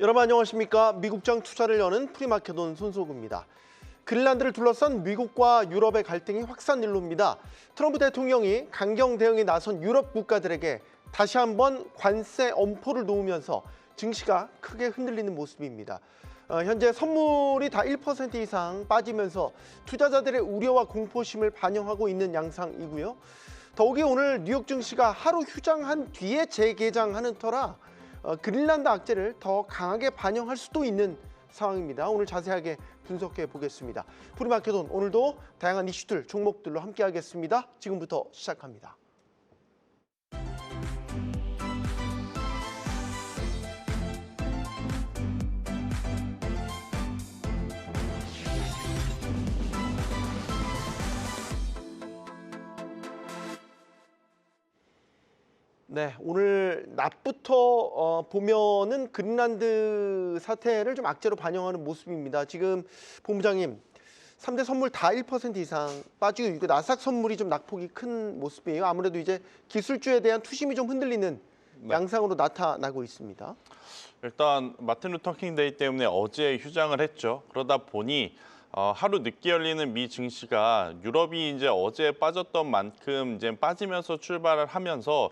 여러분 안녕하십니까? 미국장 투자를 여는 프리마켓온 손석구입니다. 그린란드를 둘러싼 미국과 유럽의 갈등이 확산일로입니다. 트럼프 대통령이 강경 대응에 나선 유럽 국가들에게 다시 한번 관세 엄포를 놓으면서 증시가 크게 흔들리는 모습입니다. 현재 선물이 다 1% 이상 빠지면서 투자자들의 우려와 공포심을 반영하고 있는 양상이고요. 더욱이 오늘 뉴욕 증시가 하루 휴장한 뒤에 재개장하는 터라 그린란드 악재를 더 강하게 반영할 수도 있는 상황입니다. 오늘 자세하게 분석해 보겠습니다. 프리마켓온 오늘도 다양한 이슈들, 종목들로 함께 하겠습니다. 지금부터 시작합니다. 네, 오늘 낮부터 보면은 그린란드 사태를 좀 악재로 반영하는 모습입니다. 지금 본부장님, 3대 선물 다 1% 이상 빠지고 있고 나스닥 선물이 좀 낙폭이 큰 모습이에요. 아무래도 이제 기술주에 대한 투심이 좀 흔들리는 양상으로 나타나고 있습니다. 일단 마틴 루터 킹 데이 때문에 어제 휴장을 했죠. 그러다 보니 하루 늦게 열리는 미 증시가 유럽이 이제 어제 빠졌던 만큼 이제 빠지면서 출발을 하면서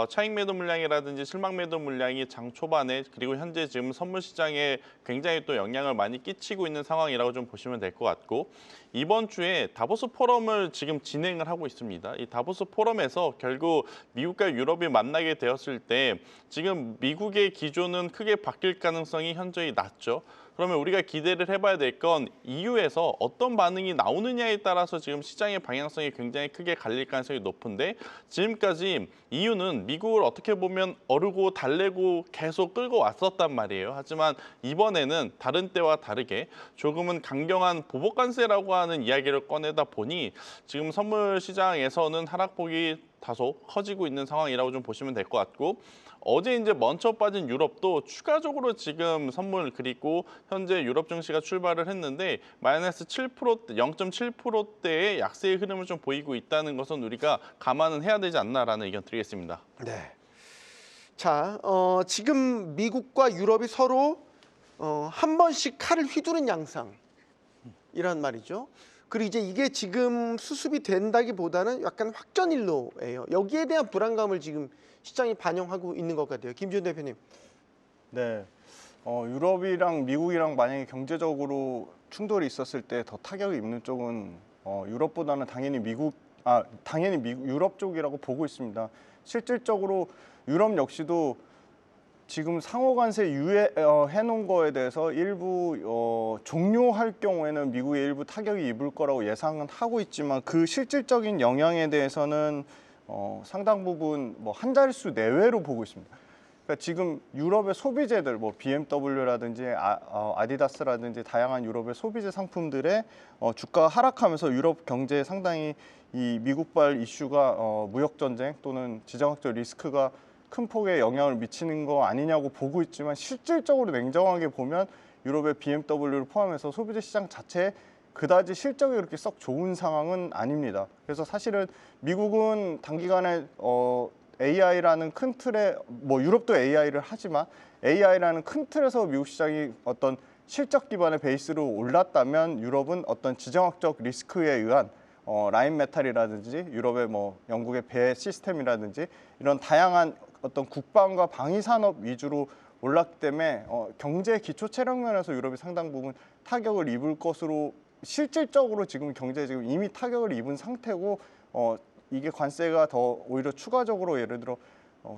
차익 매도 물량이라든지 실망 매도 물량이 장 초반에 그리고 현재 지금 선물 시장에 굉장히 또 영향을 많이 끼치고 있는 상황이라고 좀 보시면 될 것 같고, 이번 주에 다보스 포럼을 지금 진행을 하고 있습니다. 이 다보스 포럼에서 결국 미국과 유럽이 만나게 되었을 때 지금 미국의 기조는 크게 바뀔 가능성이 현저히 낮죠. 그러면 우리가 기대를 해봐야 될 건 EU에서 어떤 반응이 나오느냐에 따라서 지금 시장의 방향성이 굉장히 크게 갈릴 가능성이 높은데, 지금까지 EU는 미국을 어떻게 보면 어르고 달래고 계속 끌고 왔었단 말이에요. 하지만 이번에는 다른 때와 다르게 조금은 강경한 보복 관세라고 하는 이야기를 꺼내다 보니 지금 선물 시장에서는 하락폭이 다소 커지고 있는 상황이라고 좀 보시면 될 것 같고, 어제 이제 먼저 빠진 유럽도 추가적으로 지금 선물 그리고 현재 유럽 증시가 출발을 했는데 마이너스 7%, 0.7%대의 약세의 흐름을 좀 보이고 있다는 것은 우리가 감안은 해야 되지 않나라는 의견 드리겠습니다. 네. 자, 지금 미국과 유럽이 서로 한 번씩 칼을 휘두른 양상이란 말이죠. 그리고 이제 이게 지금 수습이 된다기보다는 약간 확전일로예요. 여기에 대한 불안감을 지금 시장이 반영하고 있는 것 같아요. 김지훈 대표님. 네, 유럽이랑 미국이랑 만약에 경제적으로 충돌이 있었을 때 더 타격을 입는 쪽은 유럽보다는 당연히 유럽 쪽이라고 보고 있습니다. 실질적으로 유럽 역시도 지금 상호관세 해놓은 거에 대해서 일부 종료할 경우에는 미국의 일부 타격이 입을 거라고 예상은 하고 있지만 그 실질적인 영향에 대해서는 상당 부분 한 자릿수 내외로 보고 있습니다. 그러니까 지금 유럽의 소비재들, BMW라든지 아디다스라든지 다양한 유럽의 소비재 상품들의 주가가 하락하면서 유럽 경제에 상당히 이 미국발 이슈가 무역 전쟁 또는 지정학적 리스크가 큰 폭의 영향을 미치는 거 아니냐고 보고 있지만, 실질적으로 냉정하게 보면 유럽의 BMW를 포함해서 소비재 시장 자체에 그다지 실적이 그렇게 썩 좋은 상황은 아닙니다. 그래서 사실은 미국은 단기간에 AI라는 큰 틀에, 유럽도 AI를 하지만 AI라는 큰 틀에서 미국 시장이 어떤 실적 기반의 베이스로 올랐다면 유럽은 어떤 지정학적 리스크에 의한 라인 메탈이라든지 유럽의 영국의 배 시스템이라든지 이런 다양한 어떤 국방과 방위 산업 위주로 올랐기 때문에 경제 기초 체력 면에서 유럽이 상당 부분 타격을 입을 것으로, 실질적으로 지금 경제에 지금 이미 타격을 입은 상태고, 이게 관세가 더 오히려 추가적으로 예를 들어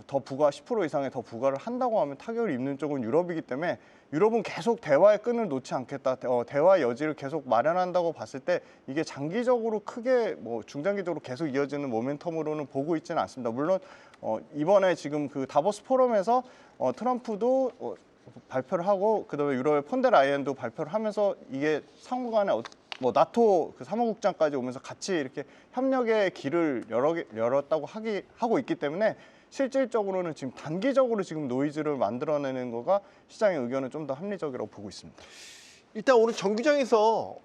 더 부과 10% 이상의 더 부과를 한다고 하면 타격을 입는 쪽은 유럽이기 때문에 유럽은 계속 대화의 끈을 놓지 않겠다, 대화의 여지를 계속 마련한다고 봤을 때 이게 장기적으로 크게 중장기적으로 계속 이어지는 모멘텀으로는 보고 있지는 않습니다. 물론 이번에 지금 그 다보스 포럼에서 트럼프도 발표를 하고 그다음에 유럽의 폰데라이엔도 발표를 하면서 이게 상호간에 나토 그 사무국장까지 오면서 같이 이렇게 협력의 길을 열었다고 하고 있기 때문에 실질적으로는 지금 단기적으로 지금 노이즈를 만들어내는 거가 시장의 의견은 좀 더 합리적이라고 보고 있습니다. 일단 오늘 정규장에서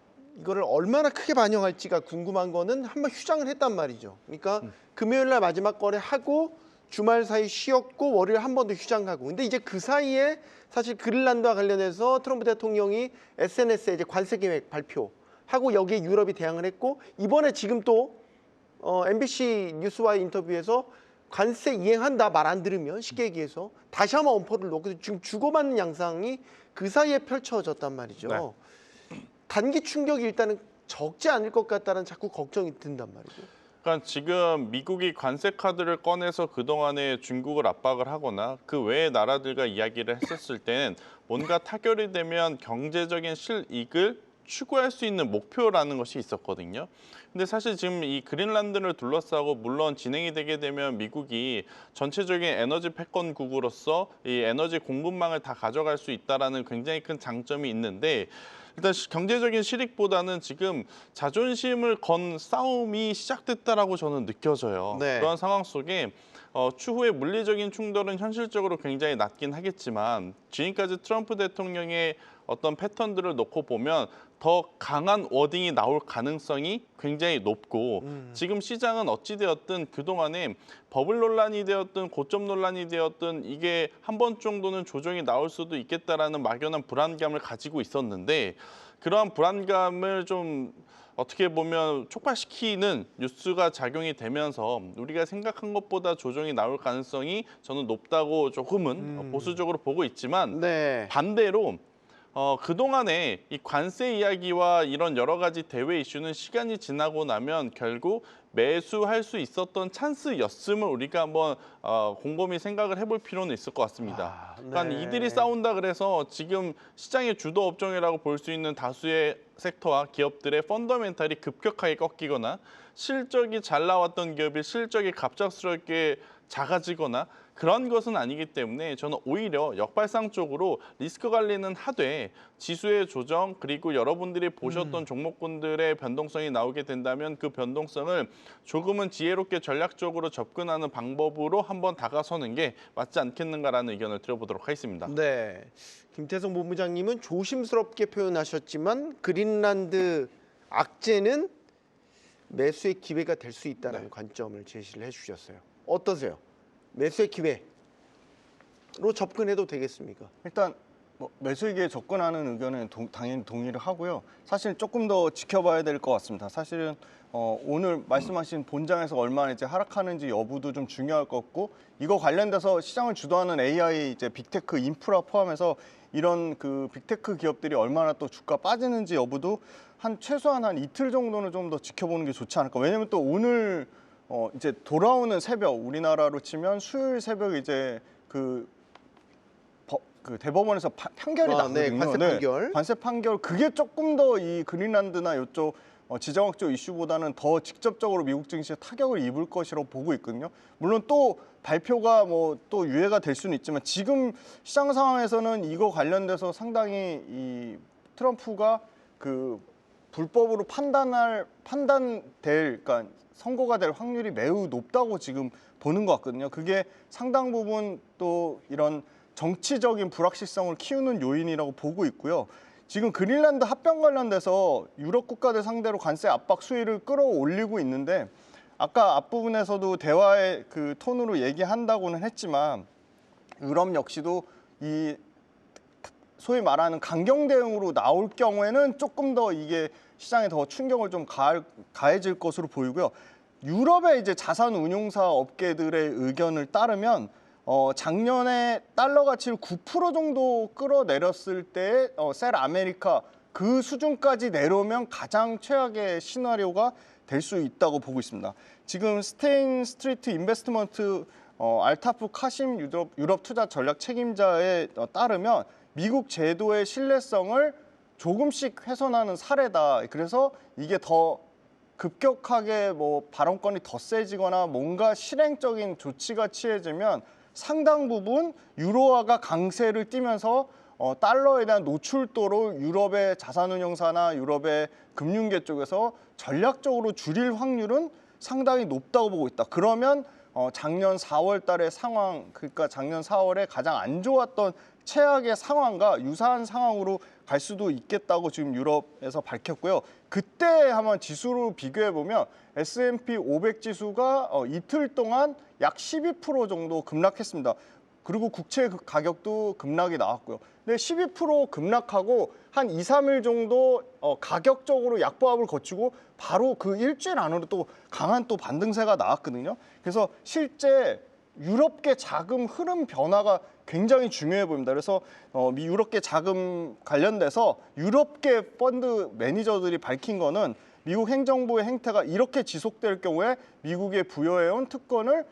이거를 얼마나 크게 반영할지가 궁금한 거는 한번 휴장을 했단 말이죠. 그러니까 금요일 날 마지막 거래하고 주말 사이 쉬었고 월요일 한 번 더 휴장하고. 근데 이제 그 사이에 사실 그린란드와 관련해서 트럼프 대통령이 SNS에 이제 관세 계획 발표하고 여기에 유럽이 대항을 했고 이번에 지금 또 MBC 뉴스와의 인터뷰에서 관세 이행한다 말 안 들으면 쉽게 얘기해서 다시 한번 엄포를 놓고 지금 주고받는 양상이 그 사이에 펼쳐졌단 말이죠. 네. 단기 충격이 일단은 적지 않을 것 같다는 자꾸 걱정이 든단 말이죠. 그러니까 지금 미국이 관세 카드를 꺼내서 그동안에 중국을 압박을 하거나 그 외의 나라들과 이야기를 했었을 때는 뭔가 타결이 되면 경제적인 실이익을 추구할 수 있는 목표라는 것이 있었거든요. 근데 사실 지금 이 그린란드를 둘러싸고 물론 진행이 되게 되면 미국이 전체적인 에너지 패권국으로서 이 에너지 공급망을 다 가져갈 수 있다라는 굉장히 큰 장점이 있는데 일단 경제적인 실익보다는 지금 자존심을 건 싸움이 시작됐다라고 저는 느껴져요. 네. 그런 상황 속에 추후에 물리적인 충돌은 현실적으로 굉장히 낮긴 하겠지만 지금까지 트럼프 대통령의 어떤 패턴들을 놓고 보면 더 강한 워딩이 나올 가능성이 굉장히 높고 지금 시장은 어찌되었든 그동안에 버블 논란이 되었든 고점 논란이 되었든 이게 한 번 정도는 조정이 나올 수도 있겠다라는 막연한 불안감을 가지고 있었는데 그러한 불안감을 좀 어떻게 보면 촉발시키는 뉴스가 작용이 되면서 우리가 생각한 것보다 조정이 나올 가능성이 저는 높다고 조금은 보수적으로 보고 있지만 네. 반대로 그동안에 이 관세 이야기와 이런 여러 가지 대외 이슈는 시간이 지나고 나면 결국 매수할 수 있었던 찬스였음을 우리가 한번 곰곰이 생각을 해볼 필요는 있을 것 같습니다. 네. 그러니까 이들이 싸운다 그래서 지금 시장의 주도 업종이라고 볼 수 있는 다수의 섹터와 기업들의 펀더멘탈이 급격하게 꺾이거나 실적이 잘 나왔던 기업이 실적이 갑작스럽게 작아지거나 그런 것은 아니기 때문에 저는 오히려 역발상적으로 리스크 관리는 하되 지수의 조정 그리고 여러분들이 보셨던 종목군들의 변동성이 나오게 된다면 그 변동성을 조금은 지혜롭게 전략적으로 접근하는 방법으로 한번 다가서는 게 맞지 않겠는가라는 의견을 드려보도록 하겠습니다. 네. 김태성 본부장님은 조심스럽게 표현하셨지만 그린란드 악재는 매수의 기회가 될 수 있다는 관점을 제시를 해주셨어요. 어떠세요? 매수의 기회로 접근해도 되겠습니까? 일단 뭐 매수익에 접근하는 의견은 당연히 동의를 하고요. 사실 조금 더 지켜봐야 될 것 같습니다. 사실은 오늘 말씀하신 본장에서 얼마나 이제 하락하는지 여부도 좀 중요할 것 같고 이거 관련돼서 시장을 주도하는 AI 이제 빅테크 인프라 포함해서 이런 그 빅테크 기업들이 얼마나 또 주가 빠지는지 여부도 최소한 한 이틀 정도는 좀 더 지켜보는 게 좋지 않을까. 왜냐면 또 오늘 이제 돌아오는 새벽 우리나라로 치면 수요일 새벽에 이제 그 대법원에서 판결이 나거든요. 관세 판결. 관세 판결 그게 조금 더 이 그린란드나 이쪽 지정학적 이슈보다는 더 직접적으로 미국 증시에 타격을 입을 것이라고 보고 있거든요. 물론 또 발표가 뭐 또 유예가 될 수는 있지만 지금 시장 상황에서는 이거 관련돼서 상당히 이 트럼프가 그 불법으로 그러니까 선고가 될 확률이 매우 높다고 지금 보는 것 같거든요. 그게 상당 부분 또 이런 정치적인 불확실성을 키우는 요인이라고 보고 있고요. 지금 그린란드 합병 관련돼서 유럽 국가들 상대로 관세 압박 수위를 끌어올리고 있는데 아까 앞부분에서도 대화의 그 톤으로 얘기한다고는 했지만 유럽 역시도 이 소위 말하는 강경 대응으로 나올 경우에는 조금 더 이게 시장에 더 충격을 좀 가해질 것으로 보이고요. 유럽의 이제 자산 운용사 업계들의 의견을 따르면 작년에 달러 가치를 9% 정도 끌어내렸을 때 셀 아메리카 그 수준까지 내려오면 가장 최악의 시나리오가 될 수 있다고 보고 있습니다. 지금 스테인 스트리트 인베스트먼트 알타프 카심 유럽 투자 전략 책임자에 따르면 미국 제도의 신뢰성을 조금씩 훼손하는 사례다. 그래서 이게 더 급격하게 뭐 발언권이 더 세지거나 뭔가 실행적인 조치가 취해지면 상당 부분 유로화가 강세를 띠면서 달러에 대한 노출도를 유럽의 자산운용사나 유럽의 금융계 쪽에서 전략적으로 줄일 확률은 상당히 높다고 보고 있다. 그러면 작년 4월 달의 상황, 그러니까 작년 4월에 가장 안 좋았던 최악의 상황과 유사한 상황으로 갈 수도 있겠다고 지금 유럽에서 밝혔고요. 그때 한번 지수로 비교해 보면 S&P 500 지수가 이틀 동안 약 12% 정도 급락했습니다. 그리고 국채 가격도 급락이 나왔고요. 근데 12% 급락하고 한 2, 3일 정도 가격적으로 약보합을 거치고 바로 그 일주일 안으로 또 강한 또 반등세가 나왔거든요. 그래서 실제 유럽계 자금 흐름 변화가 굉장히 중요해 보입니다. 그래서 미 유럽계 자금 관련돼서 유럽계 펀드 매니저들이 밝힌 거는 미국 행정부의 행태가 이렇게 지속될 경우에 미국에 부여해온 특권을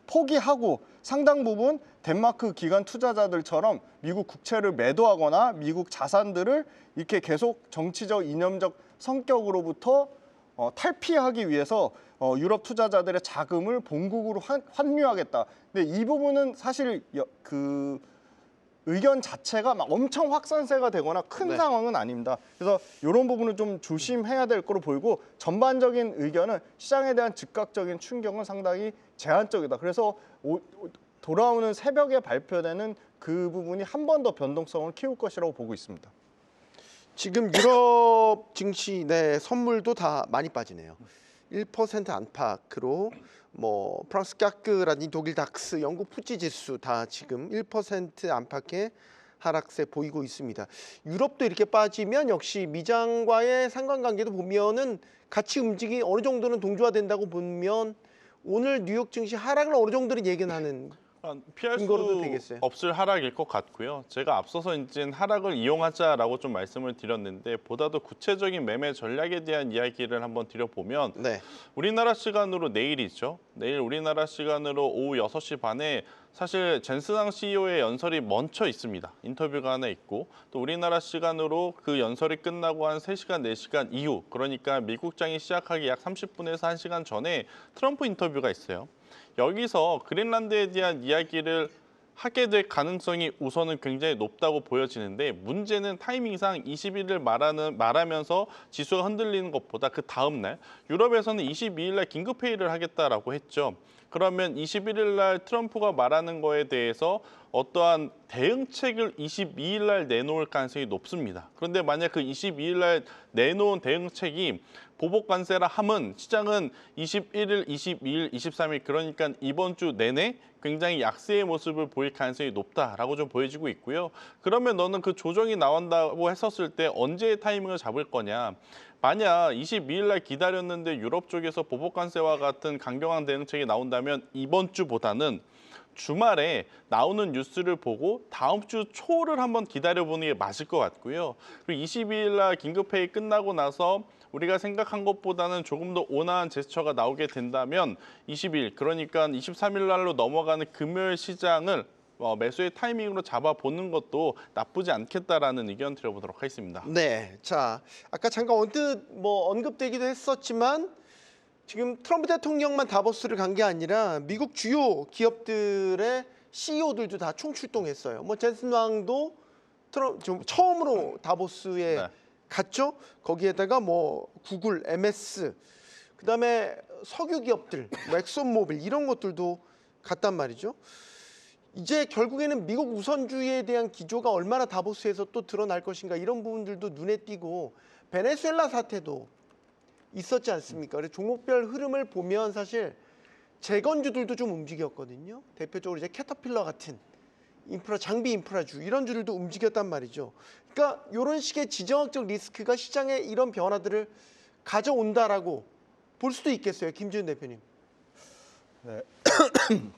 포기하고 상당 부분 덴마크 기관 투자자들처럼 미국 국채를 매도하거나 미국 자산들을 이렇게 계속 정치적 이념적 성격으로부터 탈피하기 위해서 유럽 투자자들의 자금을 본국으로 환류하겠다. 근데 이 부분은 사실 그 의견 자체가 막 엄청 확산세가 되거나 큰 네. 상황은 아닙니다. 그래서 이런 부분은 좀 조심해야 될 거로 보이고 전반적인 의견은 시장에 대한 즉각적인 충격은 상당히 제한적이다. 그래서 돌아오는 새벽에 발표되는 그 부분이 한 번 더 변동성을 키울 것이라고 보고 있습니다. 지금 유럽 증시 내 선물도 다 많이 빠지네요. 1% 안팎으로 뭐 프랑스 까크라든지 독일 닥스, 영국 푸지 지수 다 지금 1% 안팎의 하락세 보이고 있습니다. 유럽도 이렇게 빠지면 역시 미장과의 상관관계도 보면은 같이 움직이 어느 정도는 동조화된다고 보면 오늘 뉴욕 증시 하락을 어느 정도는 예견하는 피할 근거로도 수 되겠어요. 없을 하락일 것 같고요. 제가 앞서서 이제 하락을 이용하자라고 좀 말씀을 드렸는데 보다도 구체적인 매매 전략에 대한 이야기를 한번 드려보면 네. 우리나라 시간으로 내일이죠. 내일 우리나라 시간으로 오후 6시 반에 사실 젠스당 CEO의 연설이 멈춰 있습니다. 인터뷰가 하나 있고 또 우리나라 시간으로 그 연설이 끝나고 한 3시간, 4시간 이후 그러니까 미국장이 시작하기 약 30분에서 1시간 전에 트럼프 인터뷰가 있어요. 여기서 그린란드에 대한 이야기를 하게 될 가능성이 우선은 굉장히 높다고 보여지는데 문제는 타이밍상 21일 말하면서 지수가 흔들리는 것보다 그 다음 날 유럽에서는 22일 날 긴급 회의를 하겠다라고 했죠. 그러면 21일 날 트럼프가 말하는 거에 대해서 어떠한 대응책을 22일 날 내놓을 가능성이 높습니다. 그런데 만약 그 22일 날 내놓은 대응책이 보복 관세라 함은 시장은 21일, 22일, 23일 그러니까 이번 주 내내 굉장히 약세의 모습을 보일 가능성이 높다라고 좀 보여지고 있고요. 그러면 너는 그 조정이 나온다고 했었을 때 언제의 타이밍을 잡을 거냐. 만약 22일 날 기다렸는데 유럽 쪽에서 보복 관세와 같은 강경한 대응책이 나온다면 이번 주보다는 주말에 나오는 뉴스를 보고 다음 주 초를 한번 기다려보는 게 맞을 것 같고요. 그리고 22일 날 긴급회의 끝나고 나서 우리가 생각한 것보다는 조금 더 온화한 제스처가 나오게 된다면 20일, 그러니까 23일 날로 넘어가는 금요일 시장을 매수의 타이밍으로 잡아보는 것도 나쁘지 않겠다라는 의견 드려보도록 하겠습니다. 네. 자, 아까 잠깐 언뜻 언급되기도 했었지만 지금 트럼프 대통령만 다보스를 간 게 아니라 미국 주요 기업들의 CEO들도 다 총출동했어요. 뭐 젠슨 왕도 처음으로 다보스에 네. 갔죠. 거기에다가 뭐 구글, MS, 그다음에 석유 기업들, 뭐 엑손모빌 이런 것들도 갔단 말이죠. 이제 결국에는 미국 우선주의에 대한 기조가 얼마나 다보스에서 또 드러날 것인가 이런 부분들도 눈에 띄고 베네수엘라 사태도 있었지 않습니까? 그래서 종목별 흐름을 보면 사실 재건주들도 좀 움직였거든요. 대표적으로 이제 캐터필러 같은 장비 인프라주 이런 주들도 움직였단 말이죠. 그러니까 이런 식의 지정학적 리스크가 시장에 이런 변화들을 가져온다라고 볼 수도 있겠어요. 김지훈 대표님. 네,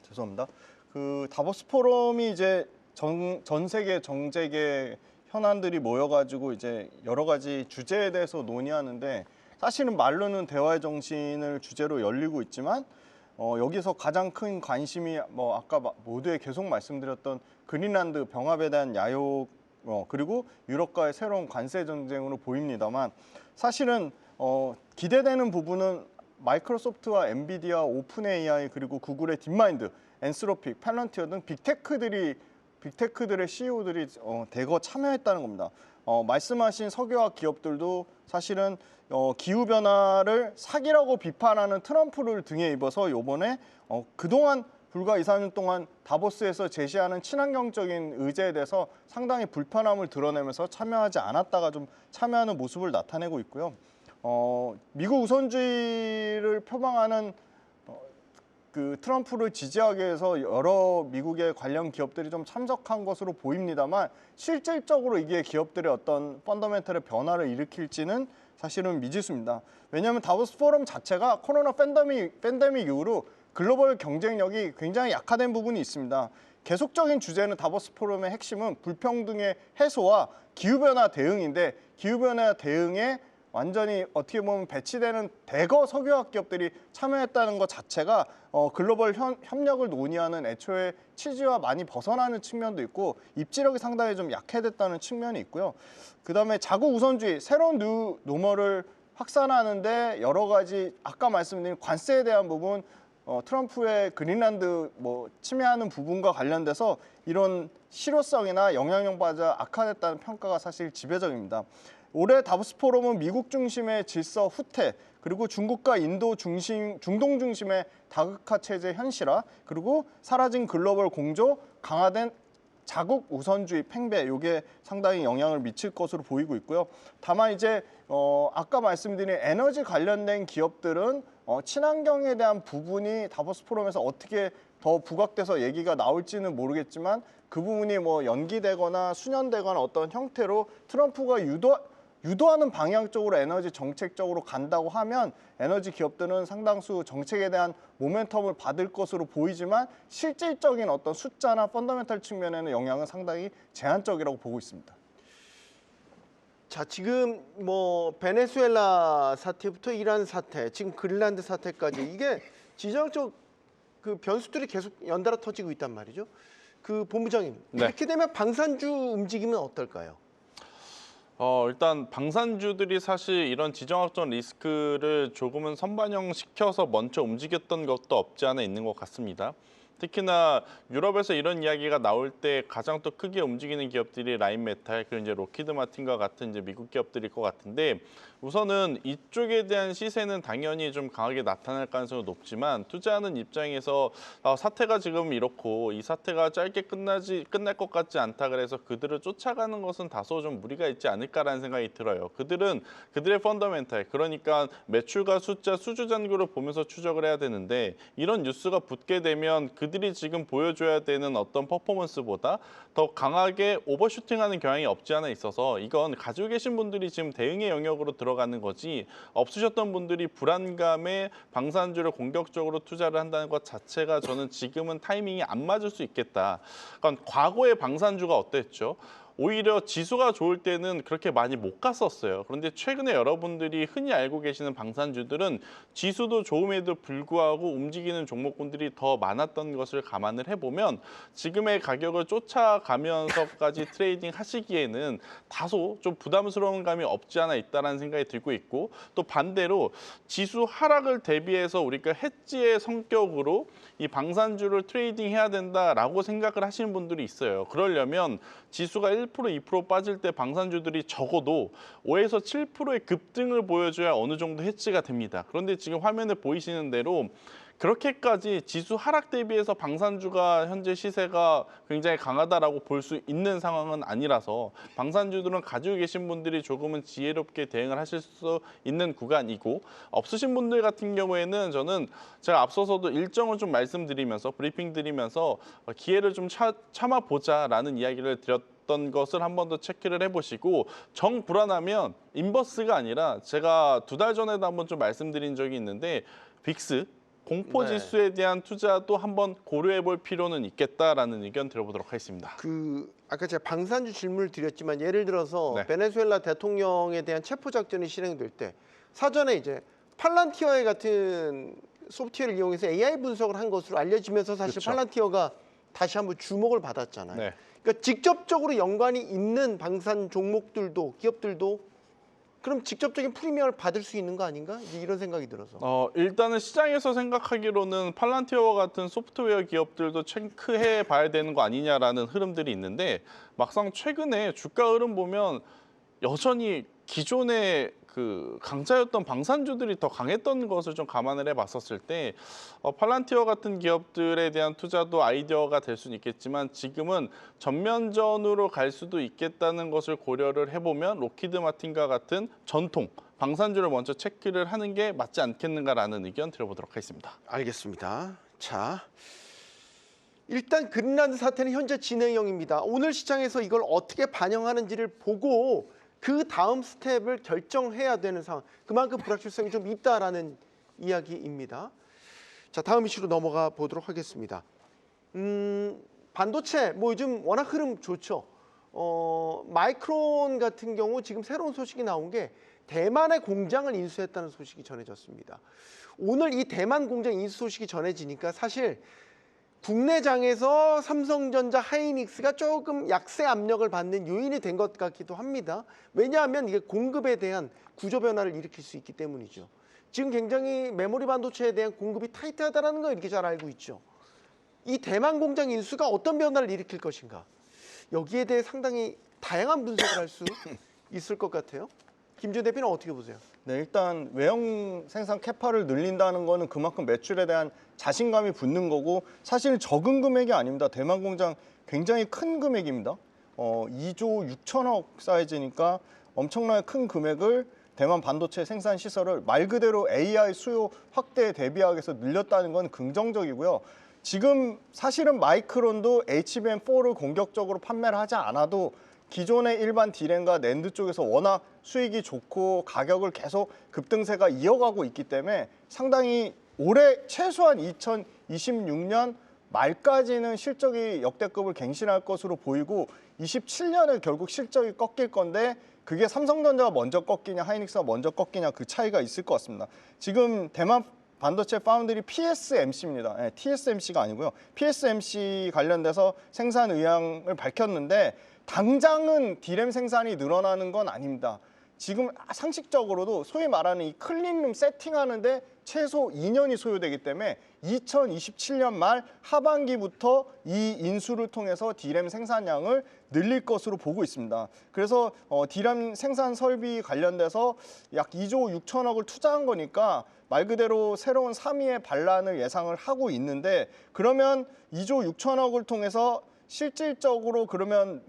죄송합니다. 그 다보스 포럼이 이제 전 세계 정재계 현안들이 모여가지고 이제 여러 가지 주제에 대해서 논의하는데 사실은 말로는 대화의 정신을 주제로 열리고 있지만 여기서 가장 큰 관심이 뭐 아까 모두에 계속 말씀드렸던 그린란드 병합에 대한 야욕 그리고 유럽과의 새로운 관세 전쟁으로 보입니다만 사실은 기대되는 부분은 마이크로소프트와 엔비디아, 오픈 AI 그리고 구글의 딥마인드, 엔스로픽, 팔런티어 등 빅테크들의 CEO들이 대거 참여했다는 겁니다. 말씀하신 석유화학 기업들도 사실은 기후 변화를 사기라고 비판하는 트럼프를 등에 입어서 이번에 그동안 불과 2, 3년 동안 다보스에서 제시하는 친환경적인 의제에 대해서 상당히 불편함을 드러내면서 참여하지 않았다가 좀 참여하는 모습을 나타내고 있고요. 미국 우선주의를 표방하는 그 트럼프를 지지하기 위해서 여러 미국의 관련 기업들이 좀 참석한 것으로 보입니다만 실질적으로 이게 기업들의 어떤 펀더멘털의 변화를 일으킬지는 사실은 미지수입니다. 왜냐하면 다보스 포럼 자체가 코로나 팬데믹 이후로 글로벌 경쟁력이 굉장히 약화된 부분이 있습니다. 계속적인 주제는 다보스 포럼의 핵심은 불평등의 해소와 기후변화 대응인데 기후변화 대응에 완전히 어떻게 보면 배치되는 대거 석유화학 기업들이 참여했다는 것 자체가 글로벌 협력을 논의하는 애초에 취지와 많이 벗어나는 측면도 있고 입지력이 상당히 좀 약해졌다는 측면이 있고요. 그다음에 자국 우선주의, 새로운 뉴 노멀을 확산하는데 여러 가지 아까 말씀드린 관세에 대한 부분, 트럼프의 그린란드 침해하는 부분과 관련돼서 이런 실효성이나 영향력 바자 악화됐다는 평가가 사실 지배적입니다. 올해 다보스 포럼은 미국 중심의 질서 후퇴, 그리고 중국과 인도 중심, 중동 중심의 다극화 체제 현실화, 그리고 사라진 글로벌 공조, 강화된 자국 우선주의 팽배, 이게 상당히 영향을 미칠 것으로 보이고 있고요. 다만 이제 아까 말씀드린 에너지 관련된 기업들은 친환경에 대한 부분이 다보스 포럼에서 어떻게 더 부각돼서 얘기가 나올지는 모르겠지만 그 부분이 연기되거나 수년되거나 어떤 형태로 트럼프가 유도하는 방향 쪽으로 에너지 정책적으로 간다고 하면 에너지 기업들은 상당수 정책에 대한 모멘텀을 받을 것으로 보이지만 실질적인 어떤 숫자나 펀더멘털 측면에는 영향은 상당히 제한적이라고 보고 있습니다. 자, 지금 베네수엘라 사태부터 이란 사태, 지금 그린란드 사태까지 이게 지정적 그 변수들이 계속 연달아 터지고 있단 말이죠. 그 본부장님, 네. 이렇게 되면 방산주 움직임은 어떨까요? 일단 방산주들이 사실 이런 지정학적 리스크를 조금은 선반영시켜서 먼저 움직였던 것도 없지 않아 있는 것 같습니다. 특히나 유럽에서 이런 이야기가 나올 때 가장 또 크게 움직이는 기업들이 라인메탈, 그리고 이제 로키드 마틴과 같은 이제 미국 기업들일 것 같은데 우선은 이쪽에 대한 시세는 당연히 좀 강하게 나타날 가능성이 높지만 투자하는 입장에서 사태가 지금 이렇고 이 사태가 짧게 끝날 것 같지 않다 그래서 그들을 쫓아가는 것은 다소 좀 무리가 있지 않을까라는 생각이 들어요. 그들은 그들의 펀더멘탈, 그러니까 매출과 숫자, 수주잔고를 보면서 추적을 해야 되는데 이런 뉴스가 붙게 되면 그들이 지금 보여줘야 되는 어떤 퍼포먼스보다 더 강하게 오버슈팅하는 경향이 없지 않아 있어서 이건 가지고 계신 분들이 지금 대응의 영역으로 들어가는 거지 없으셨던 분들이 불안감에 방산주를 공격적으로 투자를 한다는 것 자체가 저는 지금은 타이밍이 안 맞을 수 있겠다. 그러니까 과거의 방산주가 어땠죠? 오히려 지수가 좋을 때는 그렇게 많이 못 갔었어요. 그런데 최근에 여러분들이 흔히 알고 계시는 방산주들은 지수도 좋음에도 불구하고 움직이는 종목군들이 더 많았던 것을 감안을 해보면 지금의 가격을 쫓아가면서까지 트레이딩 하시기에는 다소 좀 부담스러운 감이 없지 않아 있다는 생각이 들고 있고 또 반대로 지수 하락을 대비해서 우리가 해지의 성격으로 이 방산주를 트레이딩해야 된다라고 생각을 하시는 분들이 있어요. 그러려면 지수가 1%, 2% 빠질 때 방산주들이 적어도 5에서 7%의 급등을 보여줘야 어느 정도 해지가 됩니다. 그런데 지금 화면에 보이시는 대로 그렇게까지 지수 하락 대비해서 방산주가 현재 시세가 굉장히 강하다라고 볼 수 있는 상황은 아니라서 방산주들은 가지고 계신 분들이 조금은 지혜롭게 대응을 하실 수 있는 구간이고 없으신 분들 같은 경우에는 저는 제가 앞서서도 일정을 좀 말씀드리면서 브리핑 드리면서 기회를 좀 참아보자라는 이야기를 드렸던 것을 한 번 더 체크를 해보시고 정 불안하면 인버스가 아니라 제가 2달 전에도 한번 좀 말씀드린 적이 있는데 빅스 공포지수에 대한 투자도 한번 고려해 볼 필요는 있겠다라는 의견 들어보도록 하겠습니다. 아까 제가 방산주 질문을 드렸지만 예를 들어서 네. 베네수엘라 대통령에 대한 체포작전이 실행될 때 사전에 이제 팔란티어의 같은 소프트웨어를 이용해서 AI 분석을 한 것으로 알려지면서 사실 그렇죠. 팔란티어가 다시 한번 주목을 받았잖아요. 네. 그러니까 직접적으로 연관이 있는 방산 종목들도 기업들도 그럼 직접적인 프리미엄을 받을 수 있는 거 아닌가? 이제 이런 생각이 들어서. 일단은 시장에서 생각하기로는 팔란티어와 같은 소프트웨어 기업들도 체크해 봐야 되는 거 아니냐라는 흐름들이 있는데 막상 최근에 주가 흐름 보면 여전히 기존의 그 강자였던 방산주들이 더 강했던 것을 좀 감안을 해봤었을 때 팔란티어 같은 기업들에 대한 투자도 아이디어가 될 수는 있겠지만 지금은 전면전으로 갈 수도 있겠다는 것을 고려를 해보면 로키드 마틴과 같은 전통 방산주를 먼저 체크를 하는 게 맞지 않겠는가라는 의견 드려보도록 하겠습니다. 알겠습니다. 자, 일단 그린란드 사태는 현재 진행형입니다. 오늘 시장에서 이걸 어떻게 반영하는지를 보고 그 다음 스텝을 결정해야 되는 상황. 그만큼 불확실성이 좀 있다라는 이야기입니다. 자, 다음 이슈로 넘어가 보도록 하겠습니다. 반도체 뭐 요즘 워낙 흐름 좋죠. 마이크론 같은 경우 지금 새로운 소식이 나온 게 대만의 공장을 인수했다는 소식이 전해졌습니다. 오늘 이 대만 공장 인수 소식이 전해지니까 사실 국내장에서 삼성전자, 하이닉스가 조금 약세 압력을 받는 요인이 된 것 같기도 합니다. 왜냐하면 이게 공급에 대한 구조 변화를 일으킬 수 있기 때문이죠. 지금 굉장히 메모리 반도체에 대한 공급이 타이트하다는 거 이렇게 잘 알고 있죠. 이 대만 공장 인수가 어떤 변화를 일으킬 것인가. 여기에 대해 상당히 다양한 분석을 할 수 있을 것 같아요. 김준 대표는 어떻게 보세요? 네, 일단 외형 생산 캐파를 늘린다는 거는 그만큼 매출에 대한 자신감이 붙는 거고 사실 적은 금액이 아닙니다. 대만 공장 굉장히 큰 금액입니다. 2조 6천억 사이즈니까 엄청나게 큰 금액을 대만 반도체 생산 시설을 말 그대로 AI 수요 확대에 대비하기 위해서 늘렸다는 건 긍정적이고요. 지금 사실은 마이크론도 HBM4를 공격적으로 판매를 하지 않아도 기존의 일반 D램과 낸드 쪽에서 워낙 수익이 좋고 가격을 계속 급등세가 이어가고 있기 때문에 상당히 올해 최소한 2026년 말까지는 실적이 역대급을 갱신할 것으로 보이고 27년에 결국 실적이 꺾일 건데 그게 삼성전자가 먼저 꺾이냐 하이닉스가 먼저 꺾이냐 그 차이가 있을 것 같습니다. 지금 대만 반도체 파운드리 PSMC입니다. 네, TSMC가 아니고요. PSMC 관련돼서 생산 의향을 밝혔는데 당장은 D램 생산이 늘어나는 건 아닙니다. 지금 상식적으로도 소위 말하는 이 클린룸 세팅하는데 최소 2년이 소요되기 때문에 2027년 말 하반기부터 이 인수를 통해서 D램 생산량을 늘릴 것으로 보고 있습니다. 그래서 D램 생산 설비 관련돼서 약 2조 6천억을 투자한 거니까 말 그대로 새로운 3위의 반란을 예상을 하고 있는데 그러면 2조 6천억을 통해서 실질적으로 그러면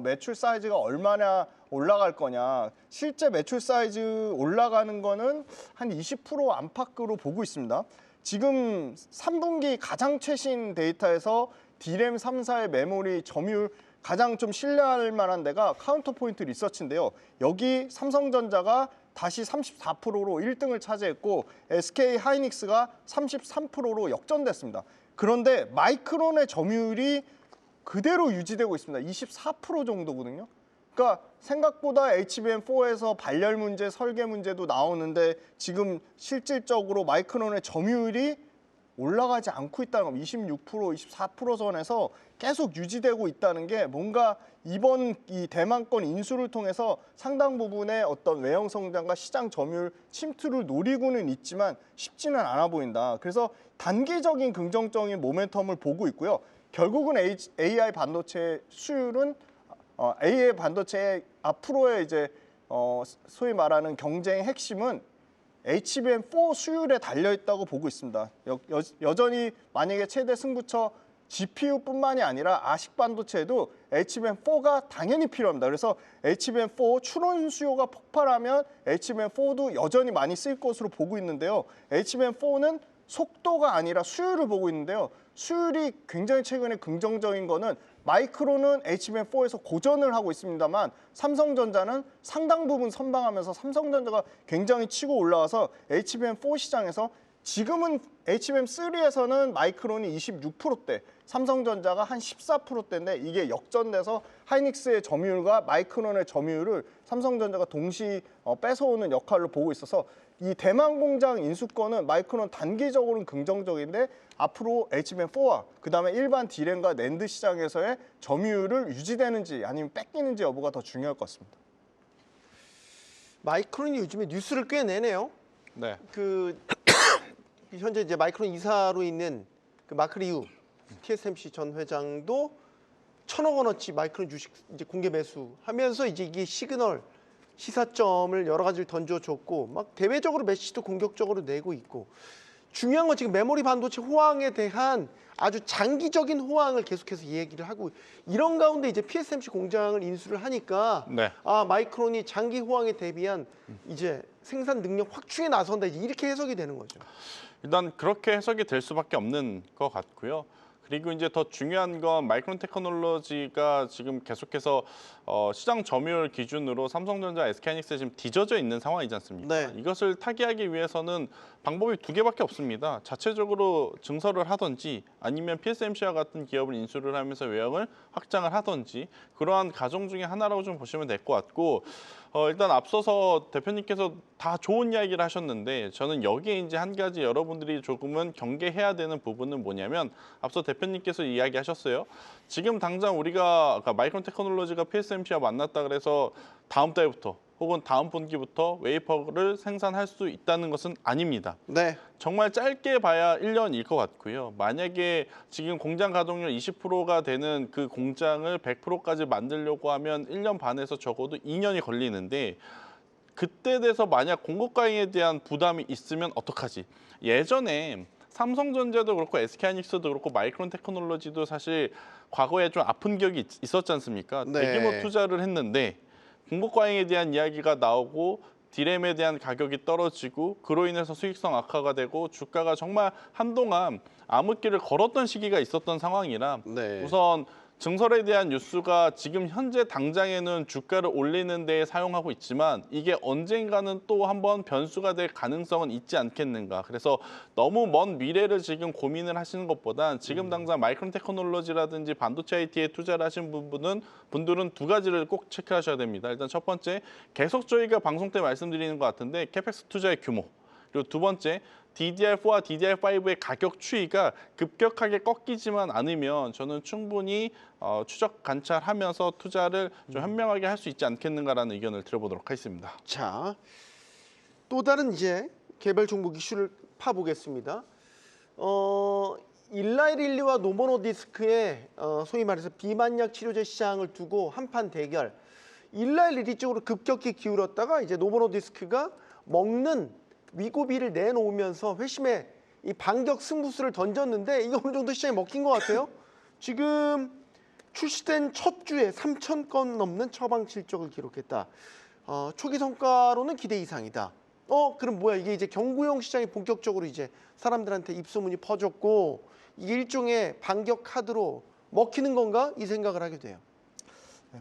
매출 사이즈가 얼마나 올라갈 거냐. 실제 매출 사이즈 올라가는 거는 한 20% 안팎으로 보고 있습니다. 지금 3분기 가장 최신 데이터에서 D램 3사의 메모리 점유율 가장 좀 신뢰할 만한 데가 카운터포인트 리서치인데요. 여기 삼성전자가 다시 34%로 1등을 차지했고 SK 하이닉스가 33%로 역전됐습니다. 그런데 마이크론의 점유율이 그대로 유지되고 있습니다. 24% 정도거든요. 그러니까 생각보다 HBM4에서 발열 문제, 설계 문제도 나오는데 지금 실질적으로 마이크론의 점유율이 올라가지 않고 있다는 겁니다. 26%, 24% 선에서 계속 유지되고 있다는 게 뭔가 이번 이 대만권 인수를 통해서 상당 부분의 어떤 외형 성장과 시장 점유율 침투를 노리고는 있지만 쉽지는 않아 보인다. 그래서 단기적인 긍정적인 모멘텀을 보고 있고요. 결국은 AI 반도체 수율은 AI 반도체의 앞으로의 이제 소위 말하는 경쟁의 핵심은 HBM4 수율에 달려 있다고 보고 있습니다. 여전히 만약에 최대 승부처 GPU뿐만이 아니라 아식 반도체에도 HBM4가 당연히 필요합니다. 그래서 HBM4 추론 수요가 폭발하면 HBM4도 여전히 많이 쓰일 것으로 보고 있는데요. HBM4는 속도가 아니라 수율을 보고 있는데요. 수율이 굉장히 최근에 긍정적인 거는 마이크론은 HBM4에서 고전을 하고 있습니다만 삼성전자는 상당 부분 선방하면서 삼성전자가 굉장히 치고 올라와서 HBM4 시장에서 지금은 HBM3에서는 마이크론이 26%대, 삼성전자가 한 14%대인데 이게 역전돼서 하이닉스의 점유율과 마이크론의 점유율을 삼성전자가 동시 뺏어오는 역할로 보고 있어서 이 대만 공장 인수권은 마이크론 단기적으로는 긍정적인데 앞으로 HBM4와 그다음에 일반 D램과 낸드 시장에서의 점유율을 유지되는지 아니면 뺏기는지 여부가 더 중요할 것 같습니다. 마이크론이 요즘에 뉴스를 꽤 내네요. 네. 현재 이제 마이크론 이사로 있는 그 마크 리우 TSMC 전 회장도 1,000억 원어치 마이크론 주식 이제 공개 매수하면서 이제 이게 시그널 시사점을 여러 가지를 던져줬고 막 대외적으로 메시지도 공격적으로 내고 있고 중요한 건 지금 메모리 반도체 호황에 대한 아주 장기적인 호황을 계속해서 얘기를 하고 이런 가운데 이제 PSMC 공장을 인수를 하니까 네. 아 마이크론이 장기 호황에 대비한 이제 생산 능력 확충에 나선다 이렇게 해석이 되는 거죠. 일단 그렇게 해석이 될 수밖에 없는 것 같고요. 그리고 이제 더 중요한 건 마이크론 테크놀로지가 지금 계속해서 시장 점유율 기준으로 삼성전자, SK하이닉스에 지금 뒤져져 있는 상황이지 않습니까? 네. 이것을 타개하기 위해서는 방법이 두 개밖에 없습니다. 자체적으로 증설을 하든지 아니면 PSMC와 같은 기업을 인수를 하면서 외형을 확장을 하든지 그러한 과정 중에 하나라고 좀 보시면 될 것 같고 일단 앞서서 대표님께서 다 좋은 이야기를 하셨는데 저는 여기에 이제 한 가지 여러분들이 조금은 경계해야 되는 부분은 뭐냐면 앞서 대표님께서 이야기하셨어요. 지금 당장 우리가 마이크론 테크놀로지가 PSMC와 만났다 그래서 다음 달부터 혹은 다음 분기부터 웨이퍼를 생산할 수 있다는 것은 아닙니다. 네. 정말 짧게 봐야 1년일 것 같고요. 만약에 지금 공장 가동률 20%가 되는 그 공장을 100%까지 만들려고 하면 1년 반에서 적어도 2년이 걸리는데 그때 돼서 만약 공급 과잉에 대한 부담이 있으면 어떡하지? 예전에 삼성전자도 그렇고 SK하이닉스도 그렇고 마이크론 테크놀로지도 사실 과거에 좀 아픈 기억이 있었지 않습니까? 네. 대규모 투자를 했는데 공급 과잉에 대한 이야기가 나오고 디램에 대한 가격이 떨어지고 그로 인해서 수익성 악화가 되고 주가가 정말 한동안 암흑기를 걸었던 시기가 있었던 상황이라 네. 우선 증설에 대한 뉴스가 지금 현재 당장에는 주가를 올리는 데 사용하고 있지만 이게 언젠가는 또 한번 변수가 될 가능성은 있지 않겠는가. 그래서 너무 먼 미래를 지금 고민을 하시는 것보단 지금 당장 마이크론 테크놀로지라든지 반도체 IT에 투자를 하신 분들은 두 가지를 꼭 체크하셔야 됩니다. 일단 첫 번째, 계속 저희가 방송 때 말씀드리는 것 같은데 캐펙스 투자의 규모. 그리고 두 번째, DDR4와 DDR5의 가격 추이가 급격하게 꺾이지만 않으면 저는 충분히 추적 관찰하면서 투자를 좀 현명하게 할 수 있지 않겠는가라는 의견을 드려보도록 하겠습니다. 자, 또 다른 이제 개별 종목 이슈를 파보겠습니다. 일라이릴리와 노보노디스크의 소위 말해서 비만약 치료제 시장을 두고 한판 대결. 일라이릴리 쪽으로 급격히 기울었다가 이제 노보노디스크가 먹는 위고비를 내놓으면서 회심의 이 반격 승부수를 던졌는데 이거 어느 정도 시장에 먹힌 것 같아요. 지금 출시된 첫 주에 3,000건 넘는 처방 실적을 기록했다. 초기 성과로는 기대 이상이다. 그럼 뭐야 이게 이제 경구용 시장이 본격적으로 이제 사람들한테 입소문이 퍼졌고 이게 일종의 반격 카드로 먹히는 건가 이 생각을 하게 돼요.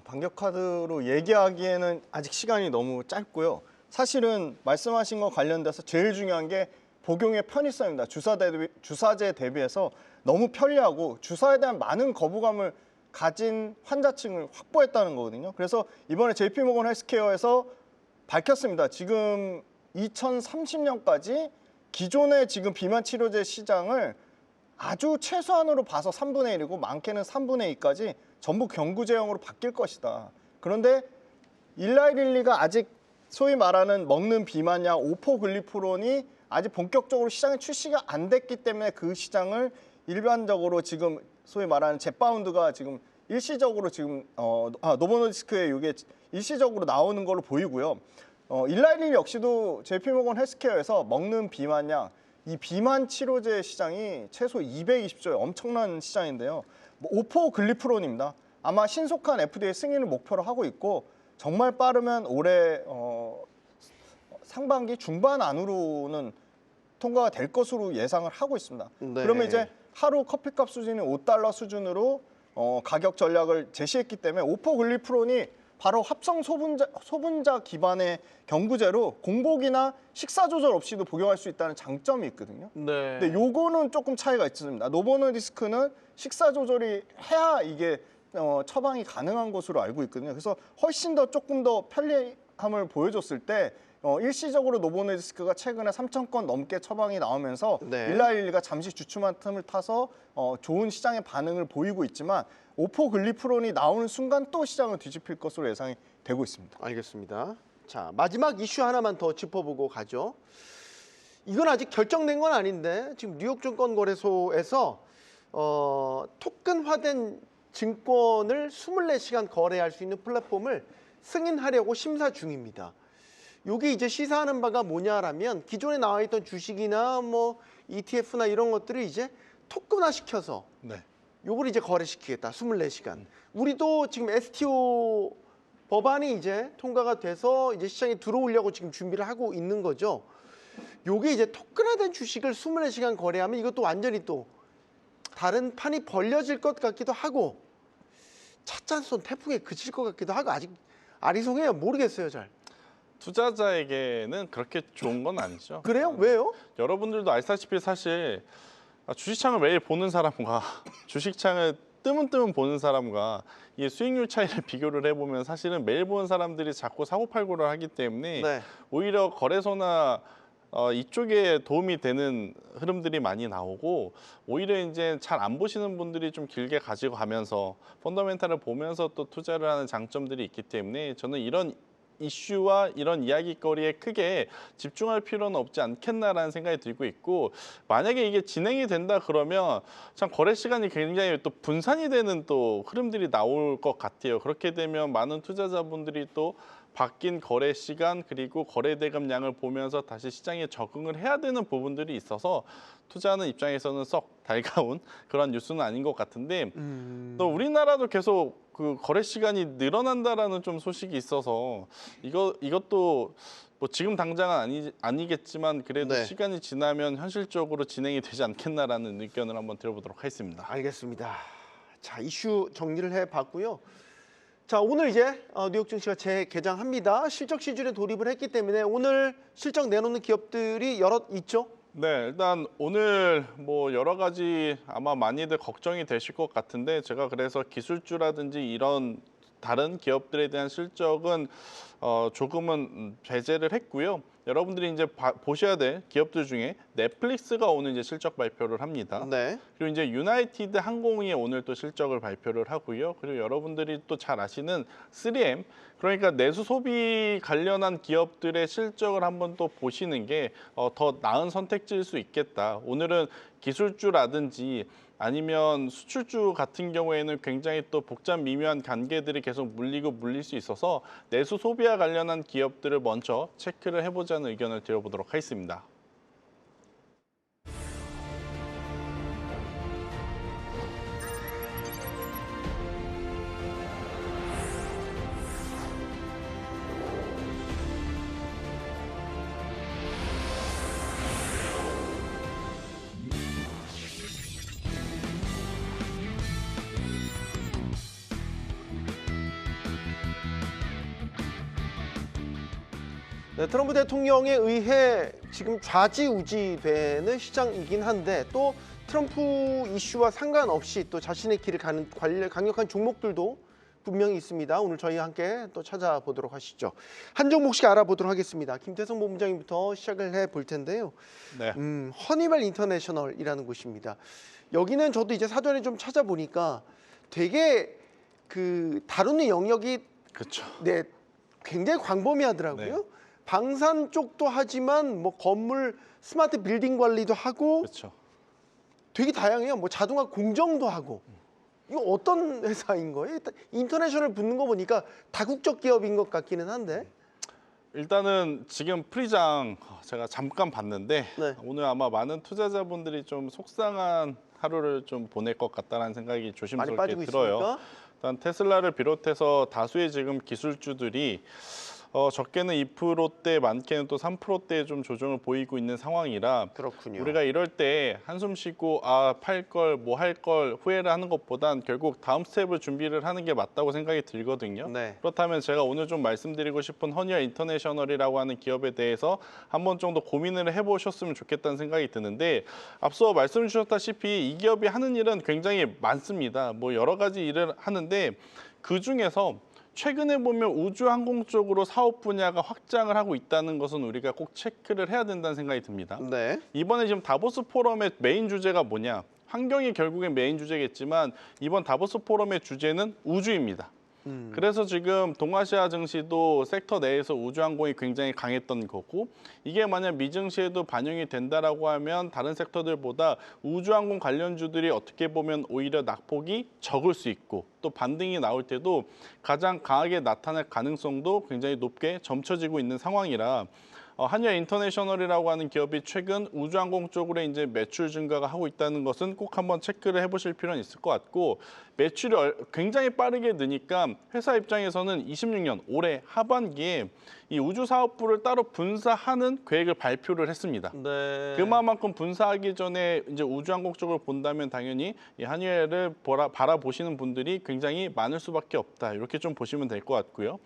반격 카드로 얘기하기에는 아직 시간이 너무 짧고요. 사실은 말씀하신 거 관련돼서 제일 중요한 게 복용의 편의성입니다. 주사제 대비해서 너무 편리하고 주사에 대한 많은 거부감을 가진 환자층을 확보했다는 거거든요. 그래서 이번에 JP모건 헬스케어에서 밝혔습니다. 지금 2030년까지 기존의 지금 비만 치료제 시장을 아주 최소한으로 봐서 3분의 1이고 많게는 3분의 2까지 전부 경구제형으로 바뀔 것이다. 그런데 일라이릴리가 아직 소위 말하는 먹는 비만약 오포글리프론이 아직 본격적으로 시장에 출시가 안 됐기 때문에 그 시장을 일반적으로 지금 소위 말하는 젯바운드가 지금 일시적으로 지금 노보노디스크에 이게 일시적으로 나오는 걸로 보이고요. 일라이릴 역시도 JP모건 헬스케어에서 먹는 비만약 이 비만 치료제 시장이 최소 220조의 엄청난 시장인데요. 오포글리프론입니다. 아마 신속한 FDA 승인을 목표로 하고 있고 정말 빠르면 올해 상반기 중반 안으로는 통과가 될 것으로 예상을 하고 있습니다. 네. 그러면 이제 하루 커피값 수준이 $5 수준으로 가격 전략을 제시했기 때문에 오포글리프론이 바로 합성 소분자 기반의 경구제로 공복이나 식사 조절 없이도 복용할 수 있다는 장점이 있거든요. 네. 근데 요거는 조금 차이가 있습니다. 노보노디스크는 식사 조절이 해야 이게 처방이 가능한 것으로 알고 있거든요. 그래서 훨씬 더 조금 더 편리함을 보여줬을 때 일시적으로 노보노디스크가 최근에 3,000건 넘게 처방이 나오면서 네. 일라이릴리가 잠시 주춤한 틈을 타서 좋은 시장의 반응을 보이고 있지만 오포글리프론이 나오는 순간 또 시장을 뒤집힐 것으로 예상이 되고 있습니다. 알겠습니다. 자, 마지막 이슈 하나만 더 짚어보고 가죠. 이건 아직 결정된 건 아닌데 지금 뉴욕 증권거래소에서 토큰화된 증권을 24시간 거래할 수 있는 플랫폼을 승인하려고 심사 중입니다. 요게 이제 시사하는 바가 뭐냐라면 기존에 나와 있던 주식이나 뭐 ETF나 이런 것들을 이제 토큰화 시켜서 네. 요걸 이제 거래시키겠다. 24시간. 우리도 지금 STO 법안이 이제 통과가 돼서 이제 시장에 들어오려고 지금 준비를 하고 있는 거죠. 요게 이제 토큰화된 주식을 24시간 거래하면 이것도 완전히 또 다른 판이 벌려질 것 같기도 하고 찻잔손 태풍에 그칠 것 같기도 하고 아직 아리송해요. 모르겠어요, 잘. 투자자에게는 그렇게 좋은 건 아니죠. 그래요? 왜요? 여러분들도 아시다시피 사실 주식창을 매일 보는 사람과 주식창을 뜨문뜨문 보는 사람과 이 수익률 차이를 비교를 해보면 사실은 매일 보는 사람들이 자꾸 사고팔고를 하기 때문에 네. 오히려 거래소나 이쪽에 도움이 되는 흐름들이 많이 나오고 오히려 이제 잘 안 보시는 분들이 좀 길게 가지고 가면서 펀더멘탈을 보면서 또 투자를 하는 장점들이 있기 때문에 저는 이런 이슈와 이런 이야기거리에 크게 집중할 필요는 없지 않겠나라는 생각이 들고 있고 만약에 이게 진행이 된다 그러면 참 거래 시간이 굉장히 또 분산이 되는 또 흐름들이 나올 것 같아요. 그렇게 되면 많은 투자자분들이 또 바뀐 거래 시간 그리고 거래 대금량을 보면서 다시 시장에 적응을 해야 되는 부분들이 있어서 투자하는 입장에서는 썩 달가운 그런 뉴스는 아닌 것 같은데 또 우리나라도 계속 그 거래 시간이 늘어난다라는 좀 소식이 있어서 이것도 뭐 지금 당장은 아니겠지만 그래도 네. 시간이 지나면 현실적으로 진행이 되지 않겠나라는 의견을 한번 들어보도록 하겠습니다. 알겠습니다. 자, 이슈 정리를 해봤고요. 자, 오늘 이제 뉴욕 증시가 재개장합니다. 실적 시즌에 돌입을 했기 때문에 오늘 실적 내놓는 기업들이 여럿 있죠? 네, 일단 오늘 뭐 여러 가지 아마 많이들 걱정이 되실 것 같은데 제가 그래서 기술주라든지 이런 다른 기업들에 대한 실적은 조금은 배제를 했고요. 여러분들이 이제 보셔야 될 기업들 중에 넷플릭스가 오늘 이제 실적 발표를 합니다. 네. 그리고 이제 유나이티드 항공이 오늘 또 실적을 발표를 하고요. 그리고 여러분들이 또 잘 아시는 3M, 그러니까 내수 소비 관련한 기업들의 실적을 한번 또 보시는 게 더 나은 선택지일 수 있겠다. 오늘은 기술주라든지 아니면 수출주 같은 경우에는 굉장히 또 복잡 미묘한 관계들이 계속 물릴 수 있어서 내수 소비와 관련한 기업들을 먼저 체크를 해보자는 의견을 드려보도록 하겠습니다. 네, 트럼프 대통령에 의해 지금 좌지우지되는 시장이긴 한데 또 트럼프 이슈와 상관없이 또 자신의 길을 가는 강력한 종목들도 분명히 있습니다. 오늘 저희와 함께 또 찾아보도록 하시죠. 한 종목씩 알아보도록 하겠습니다. 김태성 본부장님부터 시작을 해볼 텐데요. 네. 허니웰 인터내셔널이라는 곳입니다. 여기는 저도 이제 사전에 좀 찾아보니까 되게 그 다루는 영역이 그렇죠. 네, 굉장히 광범위하더라고요. 네. 방산 쪽도 하지만 뭐 건물 스마트 빌딩 관리도 하고 그렇죠. 되게 다양해요. 뭐 자동화 공정도 하고. 이거 어떤 회사인 거예요? 일단 인터내셔널 붙는 거 보니까 다국적 기업인 것 같기는 한데. 일단은 지금 프리장 제가 잠깐 봤는데 네. 오늘 아마 많은 투자자분들이 좀 속상한 하루를 좀 보낼 것 같다는 생각이 많이 조심스럽게 빠지고 들어요. 있습니까? 일단 테슬라를 비롯해서 다수의 지금 기술주들이 적게는 2%대, 많게는 또 3%대의 좀 조정을 보이고 있는 상황이라 그렇군요. 우리가 이럴 때 한숨 쉬고 팔 걸, 뭐 할 걸 후회를 하는 것보단 결국 다음 스텝을 준비를 하는 게 맞다고 생각이 들거든요. 네. 그렇다면 제가 오늘 좀 말씀드리고 싶은 허니웰 인터내셔널이라고 하는 기업에 대해서 한 번 정도 고민을 해보셨으면 좋겠다는 생각이 드는데 앞서 말씀 주셨다시피 이 기업이 하는 일은 굉장히 많습니다. 뭐 여러 가지 일을 하는데 그중에서 최근에 보면 우주항공 쪽으로 사업 분야가 확장을 하고 있다는 것은 우리가 꼭 체크를 해야 된다는 생각이 듭니다. 네. 이번에 지금 다보스 포럼의 메인 주제가 뭐냐? 환경이 결국엔 메인 주제겠지만 이번 다보스 포럼의 주제는 우주입니다. 그래서 지금 동아시아 증시도 섹터 내에서 우주항공이 굉장히 강했던 거고 이게 만약 미증시에도 반영이 된다라고 하면 다른 섹터들보다 우주항공 관련주들이 어떻게 보면 오히려 낙폭이 적을 수 있고 또 반등이 나올 때도 가장 강하게 나타날 가능성도 굉장히 높게 점쳐지고 있는 상황이라 한일 인터내셔널이라고 하는 기업이 최근 우주항공 쪽으로 이제 매출 증가가 하고 있다는 것은 꼭 한번 체크를 해보실 필요는 있을 것 같고 매출이 굉장히 빠르게 느니까 회사 입장에서는 26년 올해 하반기에 이 우주 사업부를 따로 분사하는 계획을 발표를 했습니다. 네. 그만큼 분사하기 전에 이제 우주항공 쪽을 본다면 당연히 이 한일을 바라보시는 분들이 굉장히 많을 수밖에 없다. 이렇게 좀 보시면 될 것 같고요.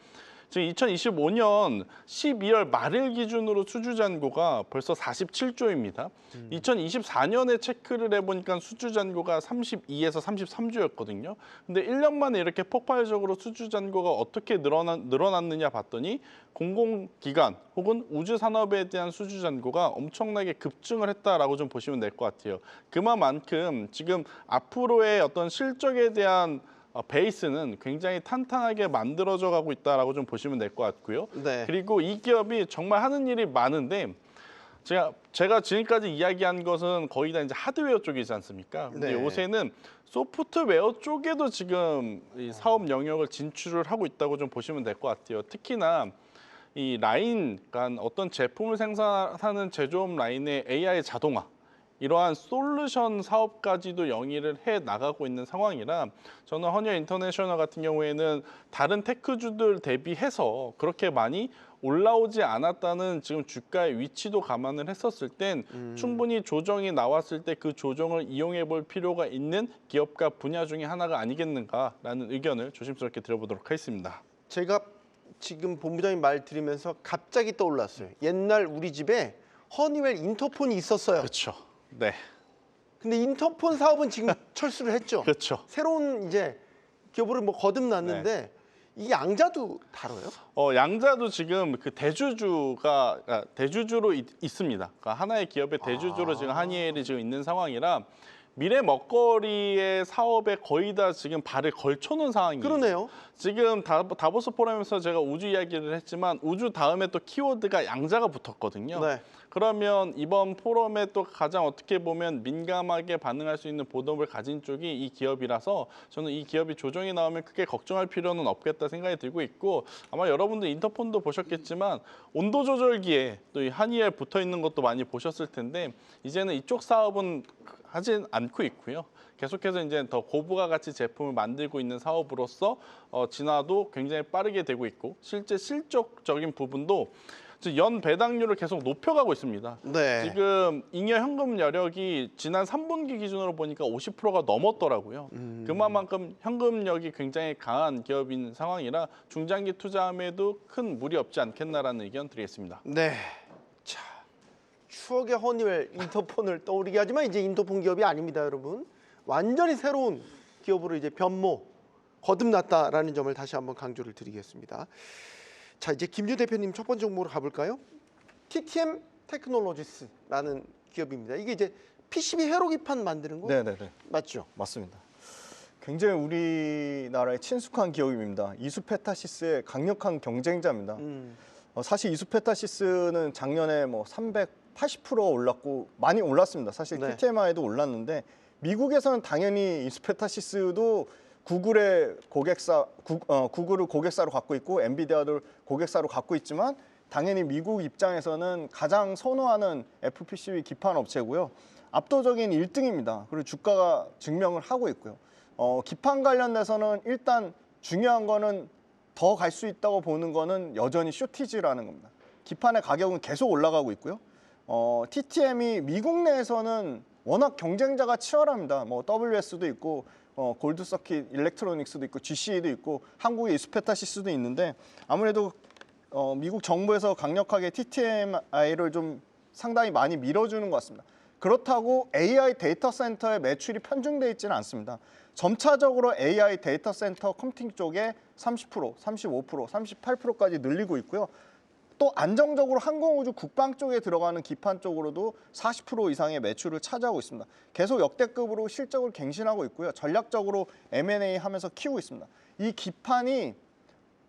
지금 2025년 12월 말일 기준으로 수주 잔고가 벌써 47조입니다. 2024년에 체크를 해보니까 수주 잔고가 32에서 33조였거든요. 근데 1년 만에 이렇게 폭발적으로 수주 잔고가 어떻게 늘어났느냐 봤더니 공공기관 혹은 우주 산업에 대한 수주 잔고가 엄청나게 급증을 했다라고 좀 보시면 될 것 같아요. 그만큼 지금 앞으로의 어떤 실적에 대한 베이스는 굉장히 탄탄하게 만들어져 가고 있다라고 좀 보시면 될 것 같고요. 네. 그리고 이 기업이 정말 하는 일이 많은데 제가 지금까지 이야기한 것은 거의 다 이제 하드웨어 쪽이지 않습니까? 근데 네. 요새는 소프트웨어 쪽에도 지금 이 사업 영역을 진출을 하고 있다고 좀 보시면 될 것 같아요. 특히나 이 라인, 그러니까 어떤 제품을 생산하는 제조업 라인의 AI 자동화 이러한 솔루션 사업까지도 영위를 해 나가고 있는 상황이라 저는 헌일 인터내셔널 같은 경우에는 다른 테크주들 대비해서 그렇게 많이 올라오지 않았다는 지금 주가의 위치도 감안을 했었을 땐 충분히 조정이 나왔을 때 그 조정을 이용해 볼 필요가 있는 기업과 분야 중에 하나가 아니겠는가라는 의견을 조심스럽게 드려보도록 하겠습니다. 제가 지금 본부장님 말 들으면서 갑자기 떠올랐어요. 옛날 우리 집에 허니웰 인터폰이 있었어요. 그렇죠. 네, 근데 인터폰 사업은 지금 철수를 했죠. 그렇죠. 새로운 이제 기업으로 뭐 거듭났는데 이 양자도 다뤄요? 양자도 지금 그 대주주로 있습니다. 그러니까 하나의 기업의 대주주로 지금 한일이 지금 있는 상황이라 미래 먹거리의 사업에 거의 다 지금 발을 걸쳐놓은 상황이에요. 그러네요. 지금 다보스 포럼에서 제가 우주 이야기를 했지만 우주 다음에 또 키워드가 양자가 붙었거든요. 네. 그러면 이번 포럼에 또 가장 어떻게 보면 민감하게 반응할 수 있는 보도를 가진 쪽이 이 기업이라서 저는 이 기업이 조정이 나오면 크게 걱정할 필요는 없겠다 생각이 들고 있고 아마 여러분들 인터폰도 보셨겠지만 온도 조절기에 또 이 한이엘 붙어 있는 것도 많이 보셨을 텐데 이제는 이쪽 사업은 하진 않고 있고요. 계속해서 이제 더 고부가 가치 제품을 만들고 있는 사업으로서 진화도 굉장히 빠르게 되고 있고 실제 실적적인 부분도 연 배당률을 계속 높여가고 있습니다. 네. 지금 잉여 현금 여력이 지난 3분기 기준으로 보니까 50%가 넘었더라고요. 그만큼 현금력이 굉장히 강한 기업인 상황이라 중장기 투자함에도 큰 무리 없지 않겠나라는 의견 드리겠습니다. 네. 자, 추억의 허니웰 인터폰을 떠오르게 하지만 이제 인터폰 기업이 아닙니다, 여러분. 완전히 새로운 기업으로 이제 거듭났다라는 점을 다시 한번 강조를 드리겠습니다. 자, 이제 김주 대표님 첫 번째 종목으로 가볼까요? TTM 테크놀로지스라는 기업입니다. 이게 이제 PCB 회로기판 만드는 거 네네네. 맞죠? 맞습니다. 굉장히 우리나라의 친숙한 기업입니다. 이수페타시스의 강력한 경쟁자입니다. 사실 이수페타시스는 작년에 뭐 380% 올랐고 많이 올랐습니다. 사실 네. TTMI도 올랐는데 미국에서는 당연히 이수페타시스도 구글의 구글을 고객사로 갖고 있고 엔비디아를 고객사로 갖고 있지만 당연히 미국 입장에서는 가장 선호하는 FPCB 기판 업체고요. 압도적인 1등입니다. 그리고 주가가 증명을 하고 있고요. 기판 관련돼서는 일단 중요한 거는 더 갈 수 있다고 보는 거는 여전히 쇼티지라는 겁니다. 기판의 가격은 계속 올라가고 있고요. TTM이 미국 내에서는 워낙 경쟁자가 치열합니다. 뭐 WS도 있고 골드 서킷 일렉트로닉스도 있고 GCE도 있고 한국의 이수페타시스도 있는데 아무래도 미국 정부에서 강력하게 TTMI를 좀 상당히 많이 밀어주는 것 같습니다. 그렇다고 AI 데이터 센터의 매출이 편중돼 있지는 않습니다. 점차적으로 AI 데이터 센터 컴퓨팅 쪽에 30%, 35%, 38%까지 늘리고 있고요. 또 안정적으로 항공우주 국방 쪽에 들어가는 기판 쪽으로도 40% 이상의 매출을 차지하고 있습니다. 계속 역대급으로 실적을 갱신하고 있고요. 전략적으로 M&A 하면서 키우고 있습니다. 이 기판이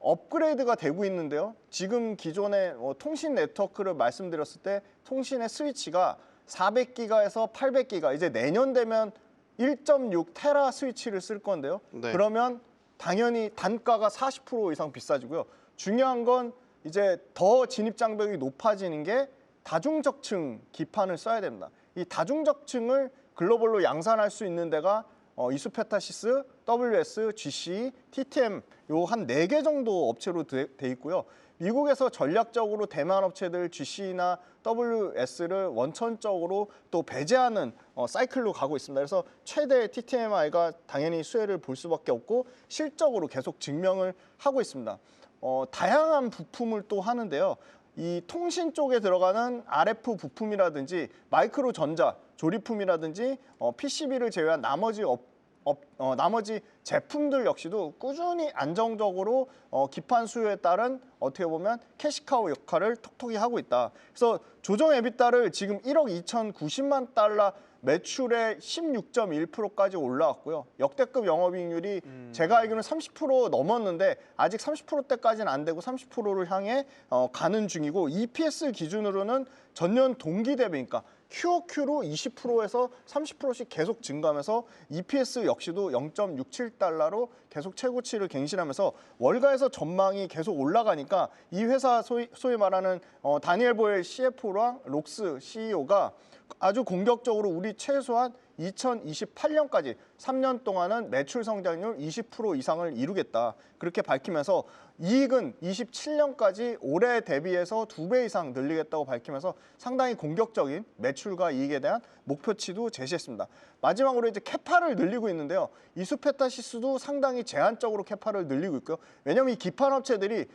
업그레이드가 되고 있는데요. 지금 기존의 통신 네트워크를 말씀드렸을 때 통신의 스위치가 400기가에서 800기가, 이제 내년 되면 1.6 테라 스위치를 쓸 건데요. 네. 그러면 당연히 단가가 40% 이상 비싸지고요. 중요한 건 이제 더 진입 장벽이 높아지는 게 다중적층 기판을 써야 됩니다. 이 다중적층을 글로벌로 양산할 수 있는 데가 이수페타시스, WS, GC, TTM 요 한 4개 정도 업체로 돼 있고요. 미국에서 전략적으로 대만 업체들 GC나 WS를 원천적으로 또 배제하는 사이클로 가고 있습니다. 그래서 최대 TTMI가 당연히 수혜를 볼 수밖에 없고 실적으로 계속 증명을 하고 있습니다. 다양한 부품을 또 하는데요. 이 통신 쪽에 들어가는 RF 부품이라든지 마이크로 전자 조립품이라든지 PCB를 제외한 나머지 제품들 역시도 꾸준히 안정적으로 기판 수요에 따른 어떻게 보면 캐시카우 역할을 톡톡히 하고 있다. 그래서 조정 에비타를 지금 1억 2,090만 달러 매출의 16.1%까지 올라왔고요. 역대급 영업이익률이 제가 알기로는 30% 넘었는데 아직 30%대까지는 안 되고 30%를 향해 가는 중이고 EPS 기준으로는 전년 동기 대비, 그러니까 QOQ로 20%에서 30%씩 계속 증가하면서 EPS 역시도 0.67달러로 계속 최고치를 갱신하면서 월가에서 전망이 계속 올라가니까 이 회사 소위 말하는 다니엘 보엘 CFO랑 록스 CEO가 아주 공격적으로 우리 최소한 2028년까지 3년 동안은 매출 성장률 20% 이상을 이루겠다. 그렇게 밝히면서 이익은 27년까지 올해 대비해서 2배 이상 늘리겠다고 밝히면서 상당히 공격적인 매출과 이익에 대한 목표치도 제시했습니다. 마지막으로 이제 캐파를 늘리고 있는데요. 이수페타시스도 상당히 제한적으로 캐파를 늘리고 있고요. 왜냐하면 이 기판 업체들이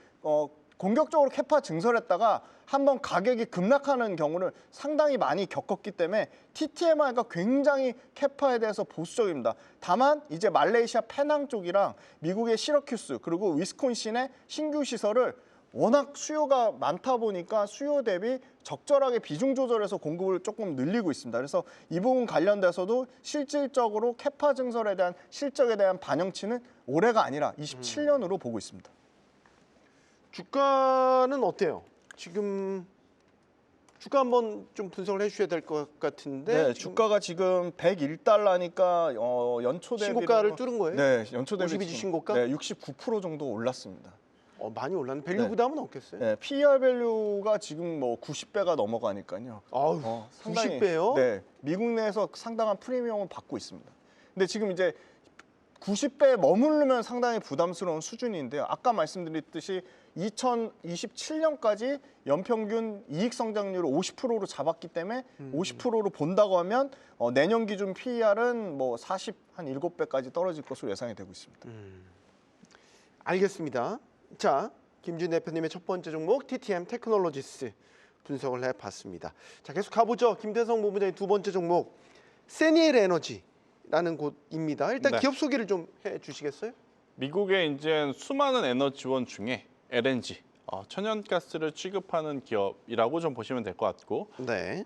공격적으로 캐파 증설했다가 한번 가격이 급락하는 경우를 상당히 많이 겪었기 때문에 TTMI가 굉장히 캐파에 대해서 보수적입니다. 다만 이제 말레이시아 페낭 쪽이랑 미국의 시러큐스 그리고 위스콘신의 신규 시설을 워낙 수요가 많다 보니까 수요 대비 적절하게 비중 조절해서 공급을 조금 늘리고 있습니다. 그래서 이 부분 관련돼서도 실질적으로 캐파 증설에 대한 실적에 대한 반영치는 올해가 아니라 27년으로 보고 있습니다. 주가는 어때요? 지금 주가 한번 좀 분석을 해주셔야 될 것 같은데. 네, 주가가 지금 101달러니까 연초 대비 신고가를 뚫은 거예요? 네, 연초 대비 52주 신고가? 네, 69% 정도 올랐습니다. 많이 올랐네. 밸류 부담은 없겠어요? 네, PER 밸류가 지금 뭐 90배가 넘어가니까요. 아우, 상당히, 90배요? 네, 미국 내에서 상당한 프리미엄을 받고 있습니다. 근데 지금 이제 90배에 머무르면 상당히 부담스러운 수준인데요. 아까 말씀드렸듯이 2027년까지 연평균 이익 성장률을 50%로 잡았기 때문에 50%로 본다고 하면 내년 기준 PER은 뭐 47배까지 떨어질 것으로 예상이 되고 있습니다. 알겠습니다. 자, 김준 대표님의 첫 번째 종목 TTM 테크놀로지스 분석을 해봤습니다. 자, 계속 가보죠. 김대성 본부장의 두 번째 종목 세니엘 에너지라는 곳입니다. 일단 네. 기업 소개를 좀 해주시겠어요? 미국의 이제 수많은 에너지원 중에 LNG, 천연가스를 취급하는 기업이라고 좀 보시면 될 것 같고, 네.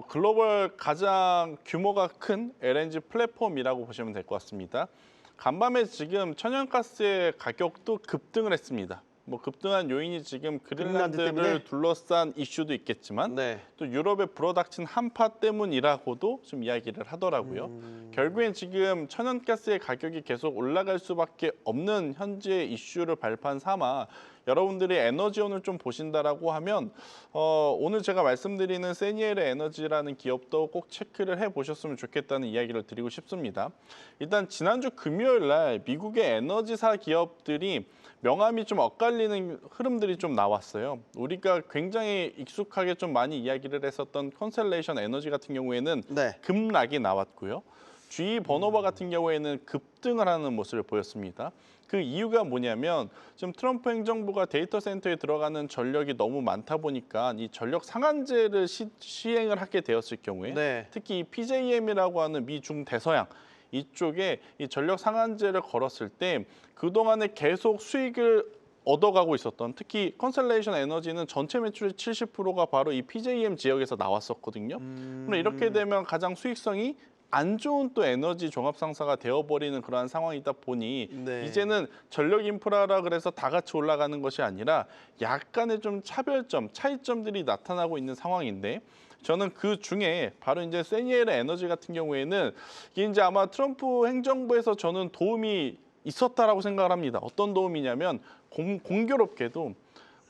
글로벌 가장 규모가 큰 LNG 플랫폼이라고 보시면 될 것 같습니다. 간밤에 지금 천연가스의 가격도 급등을 했습니다. 뭐 급등한 요인이 지금 그린란드 때문에? 그린란드를 둘러싼 이슈도 있겠지만 네. 또 유럽의 불어닥친 한파 때문이라고도 좀 이야기를 하더라고요. 결국엔 지금 천연가스의 가격이 계속 올라갈 수밖에 없는 현재의 이슈를 발판 삼아 여러분들이 에너지원을 좀 보신다라고 하면 오늘 제가 말씀드리는 세니엘의 에너지라는 기업도 꼭 체크를 해보셨으면 좋겠다는 이야기를 드리고 싶습니다. 일단 지난주 금요일 날 미국의 에너지사 기업들이 명암이 좀 엇갈리는 흐름들이 좀 나왔어요. 우리가 굉장히 익숙하게 좀 많이 이야기를 했었던 컨셀레이션 에너지 같은 경우에는 네. 급락이 나왔고요. GE 버노바 같은 경우에는 급등을 하는 모습을 보였습니다. 그 이유가 뭐냐면 지금 트럼프 행정부가 데이터 센터에 들어가는 전력이 너무 많다 보니까 이 전력 상한제를 시행을 하게 되었을 경우에 네. 특히 이 PJM이라고 하는 미중 대서양 이쪽에 이 전력 상한제를 걸었을 때 그동안에 계속 수익을 얻어가고 있었던, 특히 컨셀레이션 에너지는 전체 매출의 70%가 바로 이 PJM 지역에서 나왔었거든요. 그럼 이렇게 되면 가장 수익성이 안 좋은 또 에너지 종합 상사가 되어버리는 그러한 상황이다 보니 네. 이제는 전력 인프라라 그래서 다 같이 올라가는 것이 아니라 약간의 좀 차별점, 차이점들이 나타나고 있는 상황인데, 저는 그 중에 바로 이제 세니에르 에너지 같은 경우에는 이게 이제 아마 트럼프 행정부에서 저는 도움이 있었다라고 생각을 합니다. 어떤 도움이냐면 공교롭게도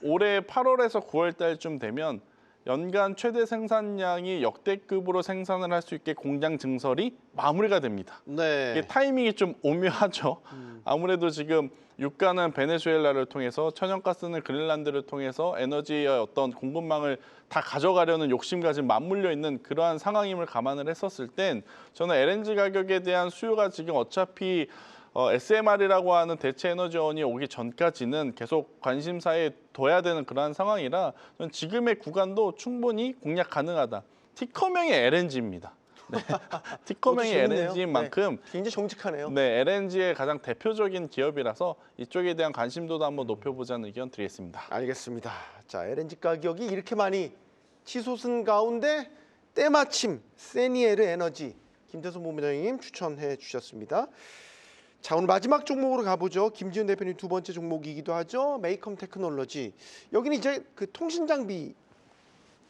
올해 8월에서 9월 달쯤 되면 연간 최대 생산량이 역대급으로 생산을 할 수 있게 공장 증설이 마무리가 됩니다. 네. 이게 타이밍이 좀 오묘하죠. 아무래도 지금 유가는 베네수엘라를 통해서, 천연가스는 그린란드를 통해서 에너지의 어떤 공급망을 다 가져가려는 욕심과 지금 맞물려 있는 그러한 상황임을 감안을 했었을 땐 저는 LNG 가격에 대한 수요가 지금 어차피 SMR이라고 하는 대체 에너지원이 오기 전까지는 계속 관심사에 둬야 되는 그러한 상황이라 저는 지금의 구간도 충분히 공략 가능하다. 티커명의 LNG입니다. 네. 티커명의 재밌네요. LNG인 만큼 네. 굉장히 정직하네요. 네, LNG의 가장 대표적인 기업이라서 이쪽에 대한 관심도도 한번 높여보자는 의견 드리겠습니다. 알겠습니다. 자, LNG 가격이 이렇게 많이 치솟은 가운데 때마침 세니에르 에너지 김태선 본부장님 추천해 주셨습니다. 자, 오늘 마지막 종목으로 가보죠. 김지훈 대표님 두 번째 종목이기도 하죠. 메이컴 테크놀로지. 여기는 이제 그 통신 장비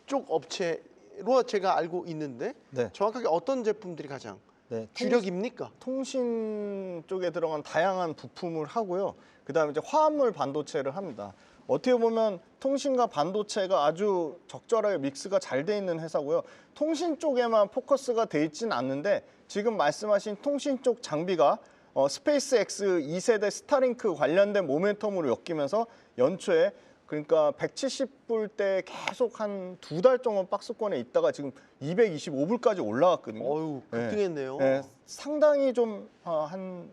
쪽 업체로 제가 알고 있는데 네. 정확하게 어떤 제품들이 가장 네, 주력입니까? 통신 쪽에 들어간 다양한 부품을 하고요. 그다음에 이제 화합물 반도체를 합니다. 어떻게 보면 통신과 반도체가 아주 적절하게 믹스가 잘 돼 있는 회사고요. 통신 쪽에만 포커스가 돼 있지는 않는데 지금 말씀하신 통신 쪽 장비가 스페이스X 2세대 스타링크 관련된 모멘텀으로 엮이면서 연초에 그러니까 170불대 계속 한 2달 동안 박스권에 있다가 지금 225불까지 올라갔거든요. 어유 급등했네요. 네, 상당히 좀 한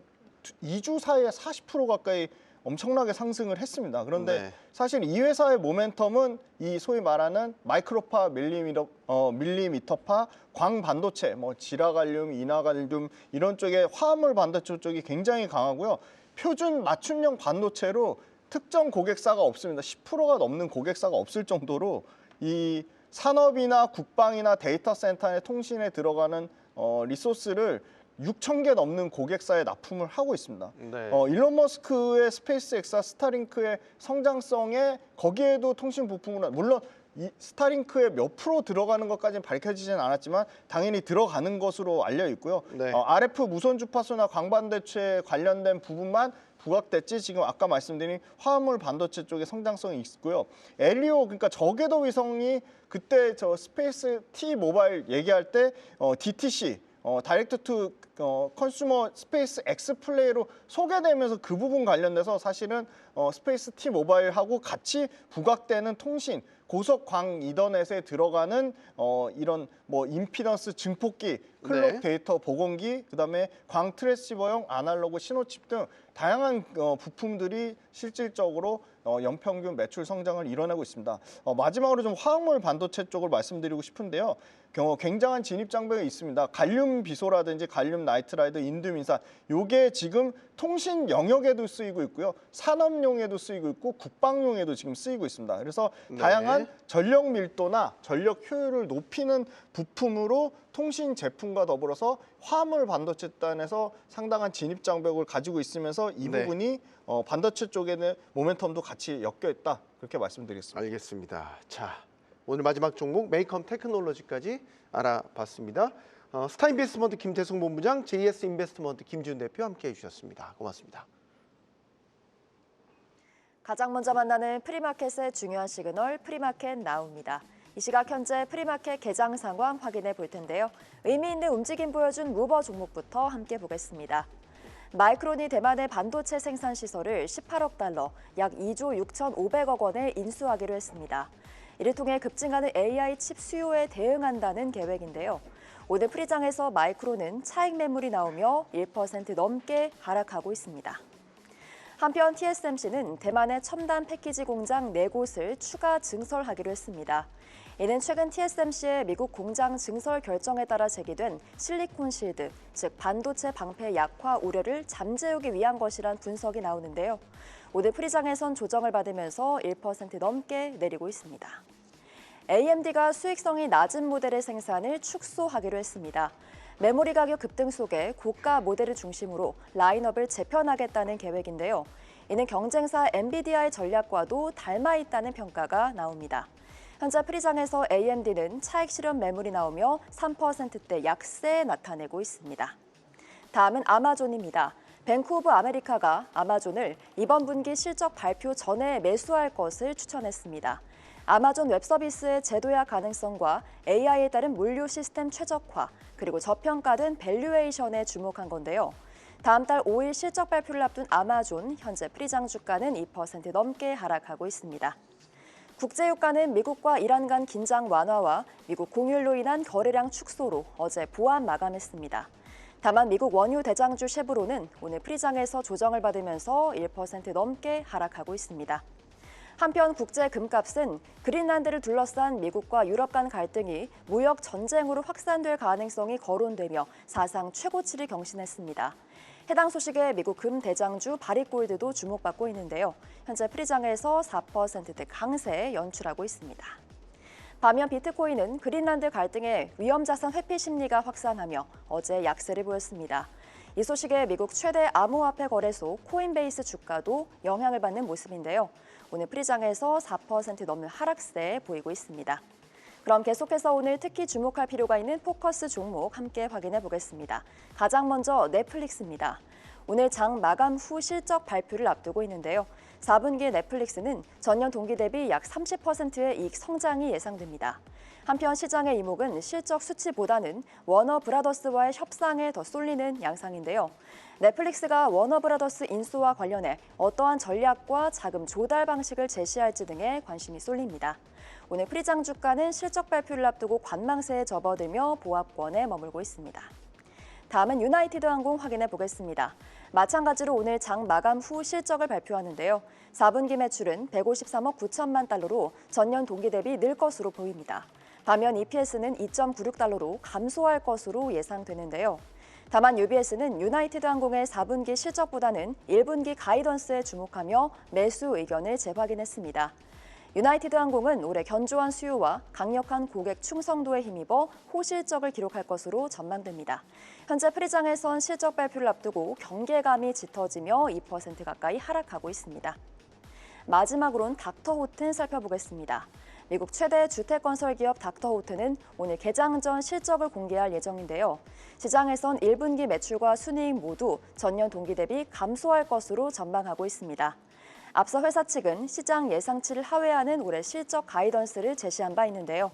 2주 사이에 40% 가까이 엄청나게 상승을 했습니다. 그런데 네. 사실 이 회사의 모멘텀은 이 소위 말하는 마이크로파, 밀리미터파, 광 반도체, 뭐 지라갈륨, 이나갈륨 이런 쪽에 화합물 반도체 쪽이 굉장히 강하고요. 표준 맞춤형 반도체로 특정 고객사가 없습니다. 10%가 넘는 고객사가 없을 정도로 이 산업이나 국방이나 데이터 센터의 통신에 들어가는 리소스를 6,000개 넘는 고객사에 납품을 하고 있습니다. 네. 일론 머스크의 스페이스X와 스타링크의 성장성에 거기에도 통신 부품으로 물론 이 스타링크에 몇 프로 들어가는 것까지는 밝혀지진 않았지만 당연히 들어가는 것으로 알려 있고요. 네. RF 무선 주파수나 광반도체 관련된 부분만 부각됐지 지금 아까 말씀드린 화합물 반도체 쪽에 성장성이 있고요. LEO 그러니까 저궤도 위성이 그때 저 스페이스 T 모바일 얘기할 때 DTC 다이렉트 투 컨슈머 스페이스 X 플레이로 소개되면서 그 부분 관련돼서 사실은 스페이스 T 모바일하고 같이 부각되는 통신 고속 광 이더넷에 들어가는 이런 뭐 임피던스 증폭기, 클럭 네. 데이터 보건기, 그다음에 광 트랜시버용 아날로그 신호칩 등 다양한 부품들이 실질적으로 연평균 매출 성장을 이뤄내고 있습니다. 마지막으로 좀 화학물 반도체 쪽을 말씀드리고 싶은데요. 굉장한 진입 장벽이 있습니다. 갈륨 비소라든지 갈륨 나이트라이드, 인두민산 요게 지금 통신 영역에도 쓰이고 있고요. 산업용에도 쓰이고 있고 국방용에도 지금 쓰이고 있습니다. 그래서 네. 다양한 전력 밀도나 전력 효율을 높이는 부품으로 통신 제품과 더불어서 화물 반도체 단에서 상당한 진입 장벽을 가지고 있으면서 이 네. 부분이 반도체 쪽에는 모멘텀도 같이 엮여 있다. 그렇게 말씀드리겠습니다. 알겠습니다. 자, 오늘 마지막 종목 메이컴 테크놀로지까지 알아봤습니다. 스타인베스트먼트 김태성 본부장, JS 인베스트먼트 김지훈 대표 함께해 주셨습니다. 고맙습니다. 가장 먼저 만나는 프리마켓의 중요한 시그널 프리마켓 나우입니다. 이 시각 현재 프리마켓 개장 상황 확인해 볼 텐데요. 의미 있는 움직임 보여준 무버 종목부터 함께 보겠습니다. 마이크론이 대만의 반도체 생산 시설을 18억 달러, 약 2조 6,500억 원에 인수하기로 했습니다. 이를 통해 급증하는 AI 칩 수요에 대응한다는 계획인데요. 오늘 프리장에서 마이크론은 차익 매물이 나오며 1% 넘게 하락하고 있습니다. 한편 TSMC는 대만의 첨단 패키지 공장 4곳을 추가 증설하기로 했습니다. 이는 최근 TSMC의 미국 공장 증설 결정에 따라 제기된 실리콘 실드, 즉 반도체 방패 약화 우려를 잠재우기 위한 것이란 분석이 나오는데요. 오늘 프리장에선 조정을 받으면서 1% 넘게 내리고 있습니다. AMD가 수익성이 낮은 모델의 생산을 축소하기로 했습니다. 메모리 가격 급등 속에 고가 모델을 중심으로 라인업을 재편하겠다는 계획인데요. 이는 경쟁사 엔비디아의 전략과도 닮아 있다는 평가가 나옵니다. 현재 프리장에서 AMD는 차익 실현 매물이 나오며 3%대 약세 나타내고 있습니다. 다음은 아마존입니다. 뱅크 오브 아메리카가 아마존을 이번 분기 실적 발표 전에 매수할 것을 추천했습니다. 아마존 웹서비스의 제도화 가능성과 AI에 따른 물류 시스템 최적화, 그리고 저평가된 밸류에이션에 주목한 건데요. 다음 달 5일 실적 발표를 앞둔 아마존, 현재 프리장 주가는 2% 넘게 하락하고 있습니다. 국제유가는 미국과 이란 간 긴장 완화와 미국 공휴일로 인한 거래량 축소로 어제 보합 마감했습니다. 다만 미국 원유 대장주 쉐브론은 오늘 프리장에서 조정을 받으면서 1% 넘게 하락하고 있습니다. 한편 국제 금값은 그린란드를 둘러싼 미국과 유럽 간 갈등이 무역 전쟁으로 확산될 가능성이 거론되며 사상 최고치를 경신했습니다. 해당 소식에 미국 금 대장주 바리골드도 주목받고 있는데요. 현재 프리장에서 4%대 강세 연출하고 있습니다. 반면 비트코인은 그린란드 갈등에 위험자산 회피 심리가 확산하며 어제 약세를 보였습니다. 이 소식에 미국 최대 암호화폐 거래소 코인베이스 주가도 영향을 받는 모습인데요. 오늘 프리장에서 4% 넘는 하락세 보이고 있습니다. 그럼 계속해서 오늘 특히 주목할 필요가 있는 포커스 종목 함께 확인해 보겠습니다. 가장 먼저 넷플릭스입니다. 오늘 장 마감 후 실적 발표를 앞두고 있는데요. 4분기 넷플릭스는 전년 동기 대비 약 30%의 이익 성장이 예상됩니다. 한편 시장의 이목은 실적 수치보다는 워너브라더스와의 협상에 더 쏠리는 양상인데요. 넷플릭스가 워너브라더스 인수와 관련해 어떠한 전략과 자금 조달 방식을 제시할지 등에 관심이 쏠립니다. 오늘 프리장 주가는 실적 발표를 앞두고 관망세에 접어들며 보합권에 머물고 있습니다. 다음은 유나이티드 항공 확인해 보겠습니다. 마찬가지로 오늘 장 마감 후 실적을 발표하는데요. 4분기 매출은 153억 9천만 달러로 전년 동기 대비 늘 것으로 보입니다. 반면 EPS는 2.96달러로 감소할 것으로 예상되는데요. 다만 UBS는 유나이티드 항공의 4분기 실적보다는 1분기 가이던스에 주목하며 매수 의견을 재확인했습니다. 유나이티드 항공은 올해 견조한 수요와 강력한 고객 충성도에 힘입어 호실적을 기록할 것으로 전망됩니다. 현재 프리장에선 실적 발표를 앞두고 경계감이 짙어지며 2% 가까이 하락하고 있습니다. 마지막으로는 닥터호튼 살펴보겠습니다. 미국 최대 주택건설 기업 닥터호튼은 오늘 개장 전 실적을 공개할 예정인데요. 시장에선 1분기 매출과 순이익 모두 전년 동기 대비 감소할 것으로 전망하고 있습니다. 앞서 회사 측은 시장 예상치를 하회하는 올해 실적 가이던스를 제시한 바 있는데요.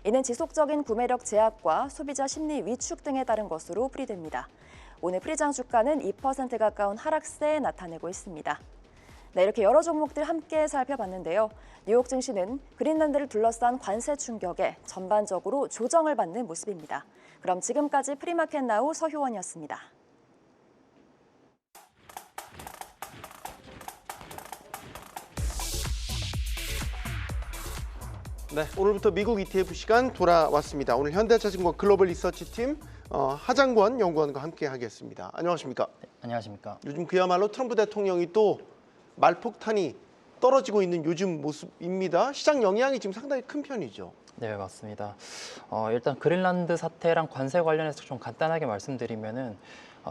이는 지속적인 구매력 제약과 소비자 심리 위축 등에 따른 것으로 풀이됩니다. 오늘 프리장 주가는 2% 가까운 하락세에 나타내고 있습니다. 네, 이렇게 여러 종목들 함께 살펴봤는데요. 뉴욕 증시는 그린란드를 둘러싼 관세 충격에 전반적으로 조정을 받는 모습입니다. 그럼 지금까지 프리마켓 나우 서효원이었습니다. 네, 오늘부터 미국 ETF 시간 돌아왔습니다. 오늘 현대자산과 글로벌 리서치팀 하장권 연구원과 함께 하겠습니다. 안녕하십니까? 네, 안녕하십니까? 요즘 그야말로 트럼프 대통령이 또 말폭탄이 떨어지고 있는 요즘 모습입니다. 시장 영향이 지금 상당히 큰 편이죠. 네, 맞습니다. 일단 그린란드 사태랑 관세 관련해서 좀 간단하게 말씀드리면은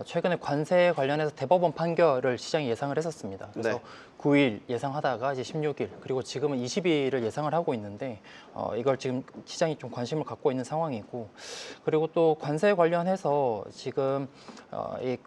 최근에 관세 관련해서 대법원 판결을 시장이 예상을 했었습니다. 그래서 네. 9일 예상하다가 이제 16일 그리고 지금은 20일을 예상을 하고 있는데 이걸 지금 시장이 좀 관심을 갖고 있는 상황이고 그리고 또 관세 관련해서 지금 이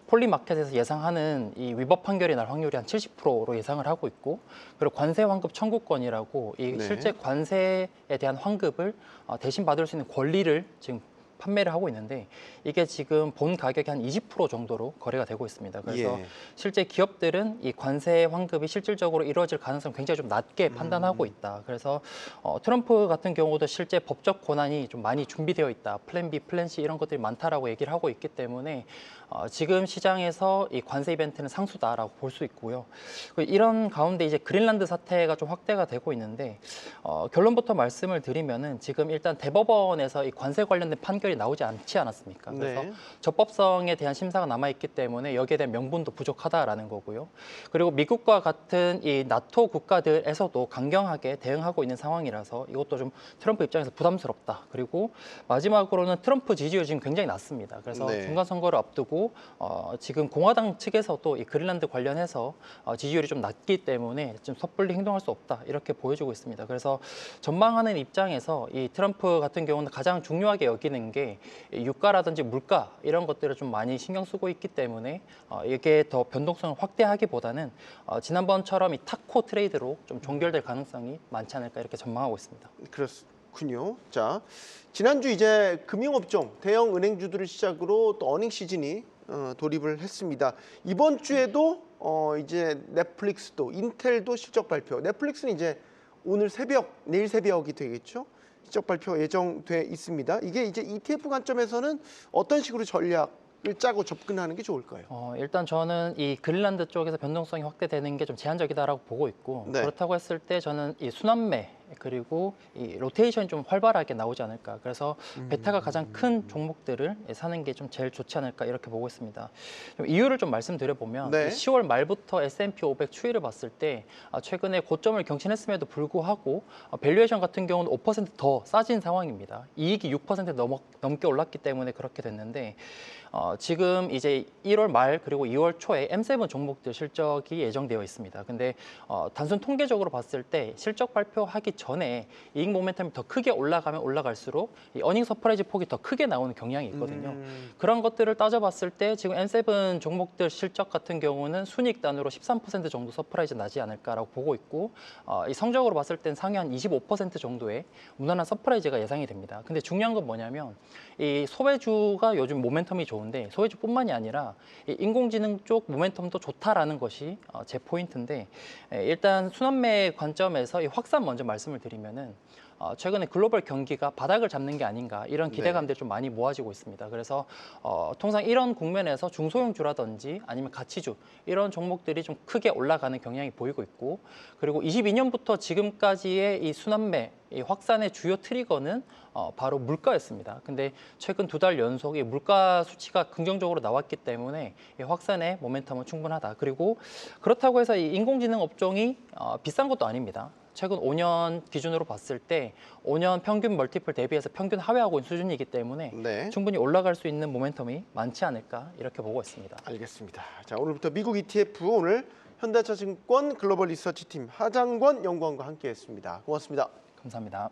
폴리마켓에서 예상하는 이 위법 판결이 날 확률이 한 70%로 예상을 하고 있고 그리고 관세 환급 청구권이라고 이 네. 실제 관세에 대한 환급을 대신 받을 수 있는 권리를 지금 판매를 하고 있는데 이게 지금 본 가격이 한 20% 정도로 거래가 되고 있습니다. 그래서 예. 실제 기업들은 이 관세 환급이 실질적으로 이루어질 가능성이 굉장히 좀 낮게 판단하고 있다. 그래서 트럼프 같은 경우도 실제 법적 권한이 좀 많이 준비되어 있다. 플랜 B, 플랜 C 이런 것들이 많다라고 얘기를 하고 있기 때문에 지금 시장에서 이 관세 이벤트는 상수다라고 볼 수 있고요. 이런 가운데 이제 그린란드 사태가 좀 확대가 되고 있는데 결론부터 말씀을 드리면은 지금 일단 대법원에서 이 관세 관련된 판결이 나오지 않지 않았습니까? 그래서 네. 적법성에 대한 심사가 남아 있기 때문에 여기에 대한 명분도 부족하다라는 거고요. 그리고 미국과 같은 이 나토 국가들에서도 강경하게 대응하고 있는 상황이라서 이것도 좀 트럼프 입장에서 부담스럽다. 그리고 마지막으로는 트럼프 지지율이 지금 굉장히 낮습니다. 그래서 네. 중간 선거를 앞두고 지금 공화당 측에서도 이 그린란드 관련해서 지지율이 좀 낮기 때문에 좀 섣불리 행동할 수 없다 이렇게 보여주고 있습니다. 그래서 전망하는 입장에서 이 트럼프 같은 경우는 가장 중요하게 여기는 게 유가라든지 물가 이런 것들을 좀 많이 신경 쓰고 있기 때문에 이게 더 변동성을 확대하기보다는 지난번처럼 이 타코 트레이드로 좀 종결될 가능성이 많지 않을까 이렇게 전망하고 있습니다. 그렇군요. 자, 지난주 이제 금융업종, 대형 은행주들을 시작으로 또 어닝 시즌이 돌입을 했습니다. 이번 주에도 이제 넷플릭스도 인텔도 실적 발표. 넷플릭스는 이제 오늘 새벽, 내일 새벽이 되겠죠. 실적 발표 예정돼 있습니다. 이게 이제 ETF 관점에서는 어떤 식으로 전략을 짜고 접근하는 게 좋을까요? 일단 저는 이 그린란드 쪽에서 변동성이 확대되는 게 좀 제한적이다라고 보고 있고 네. 그렇다고 했을 때 저는 이 순환매 그리고 이 로테이션이 좀 활발하게 나오지 않을까. 그래서 베타가 가장 큰 종목들을 사는 게 좀 제일 좋지 않을까 이렇게 보고 있습니다. 좀 이유를 좀 말씀드려보면 네. 10월 말부터 S&P 500 추이를 봤을 때 최근에 고점을 경신했음에도 불구하고 밸류에이션 같은 경우는 5%더 싸진 상황입니다. 이익이 6% 넘게 올랐기 때문에 그렇게 됐는데 지금 이제 1월 말 그리고 2월 초에 M7 종목들 실적이 예정되어 있습니다. 근데 단순 통계적으로 봤을 때 실적 발표하기 전에 이익 모멘텀이 더 크게 올라가면 올라갈수록 이 어닝 서프라이즈 폭이 더 크게 나오는 경향이 있거든요. 그런 것들을 따져봤을 때 지금 M7 종목들 실적 같은 경우는 순이익 단으로 13% 정도 서프라이즈 나지 않을까라고 보고 있고 이 성적으로 봤을 땐 상위 한 25% 정도의 무난한 서프라이즈가 예상이 됩니다. 근데 중요한 건 뭐냐면 이 소외주가 요즘 모멘텀이 좋은데 소외주뿐만이 아니라 이 인공지능 쪽 모멘텀도 좋다라는 것이 제 포인트인데 일단 순환매 관점에서 이 확산 먼저 말씀을 드리면은 최근에 글로벌 경기가 바닥을 잡는 게 아닌가 이런 기대감들이 좀 많이 모아지고 있습니다. 그래서 통상 이런 국면에서 중소형주라든지 아니면 가치주 이런 종목들이 좀 크게 올라가는 경향이 보이고 있고 그리고 22년부터 지금까지의 이 순환매 이 확산의 주요 트리거는 바로 물가였습니다. 근데 최근 2달 연속 이 물가 수치가 긍정적으로 나왔기 때문에 이 확산의 모멘텀은 충분하다. 그리고 그렇다고 해서 이 인공지능 업종이 비싼 것도 아닙니다. 최근 5년 기준으로 봤을 때 5년 평균 멀티플 대비해서 평균 하회하고 있는 수준이기 때문에 네. 충분히 올라갈 수 있는 모멘텀이 많지 않을까 이렇게 보고 있습니다. 알겠습니다. 자, 오늘부터 미국 ETF 오늘 현대차증권 글로벌 리서치팀 하장권 연구원과 함께했습니다. 고맙습니다. 감사합니다.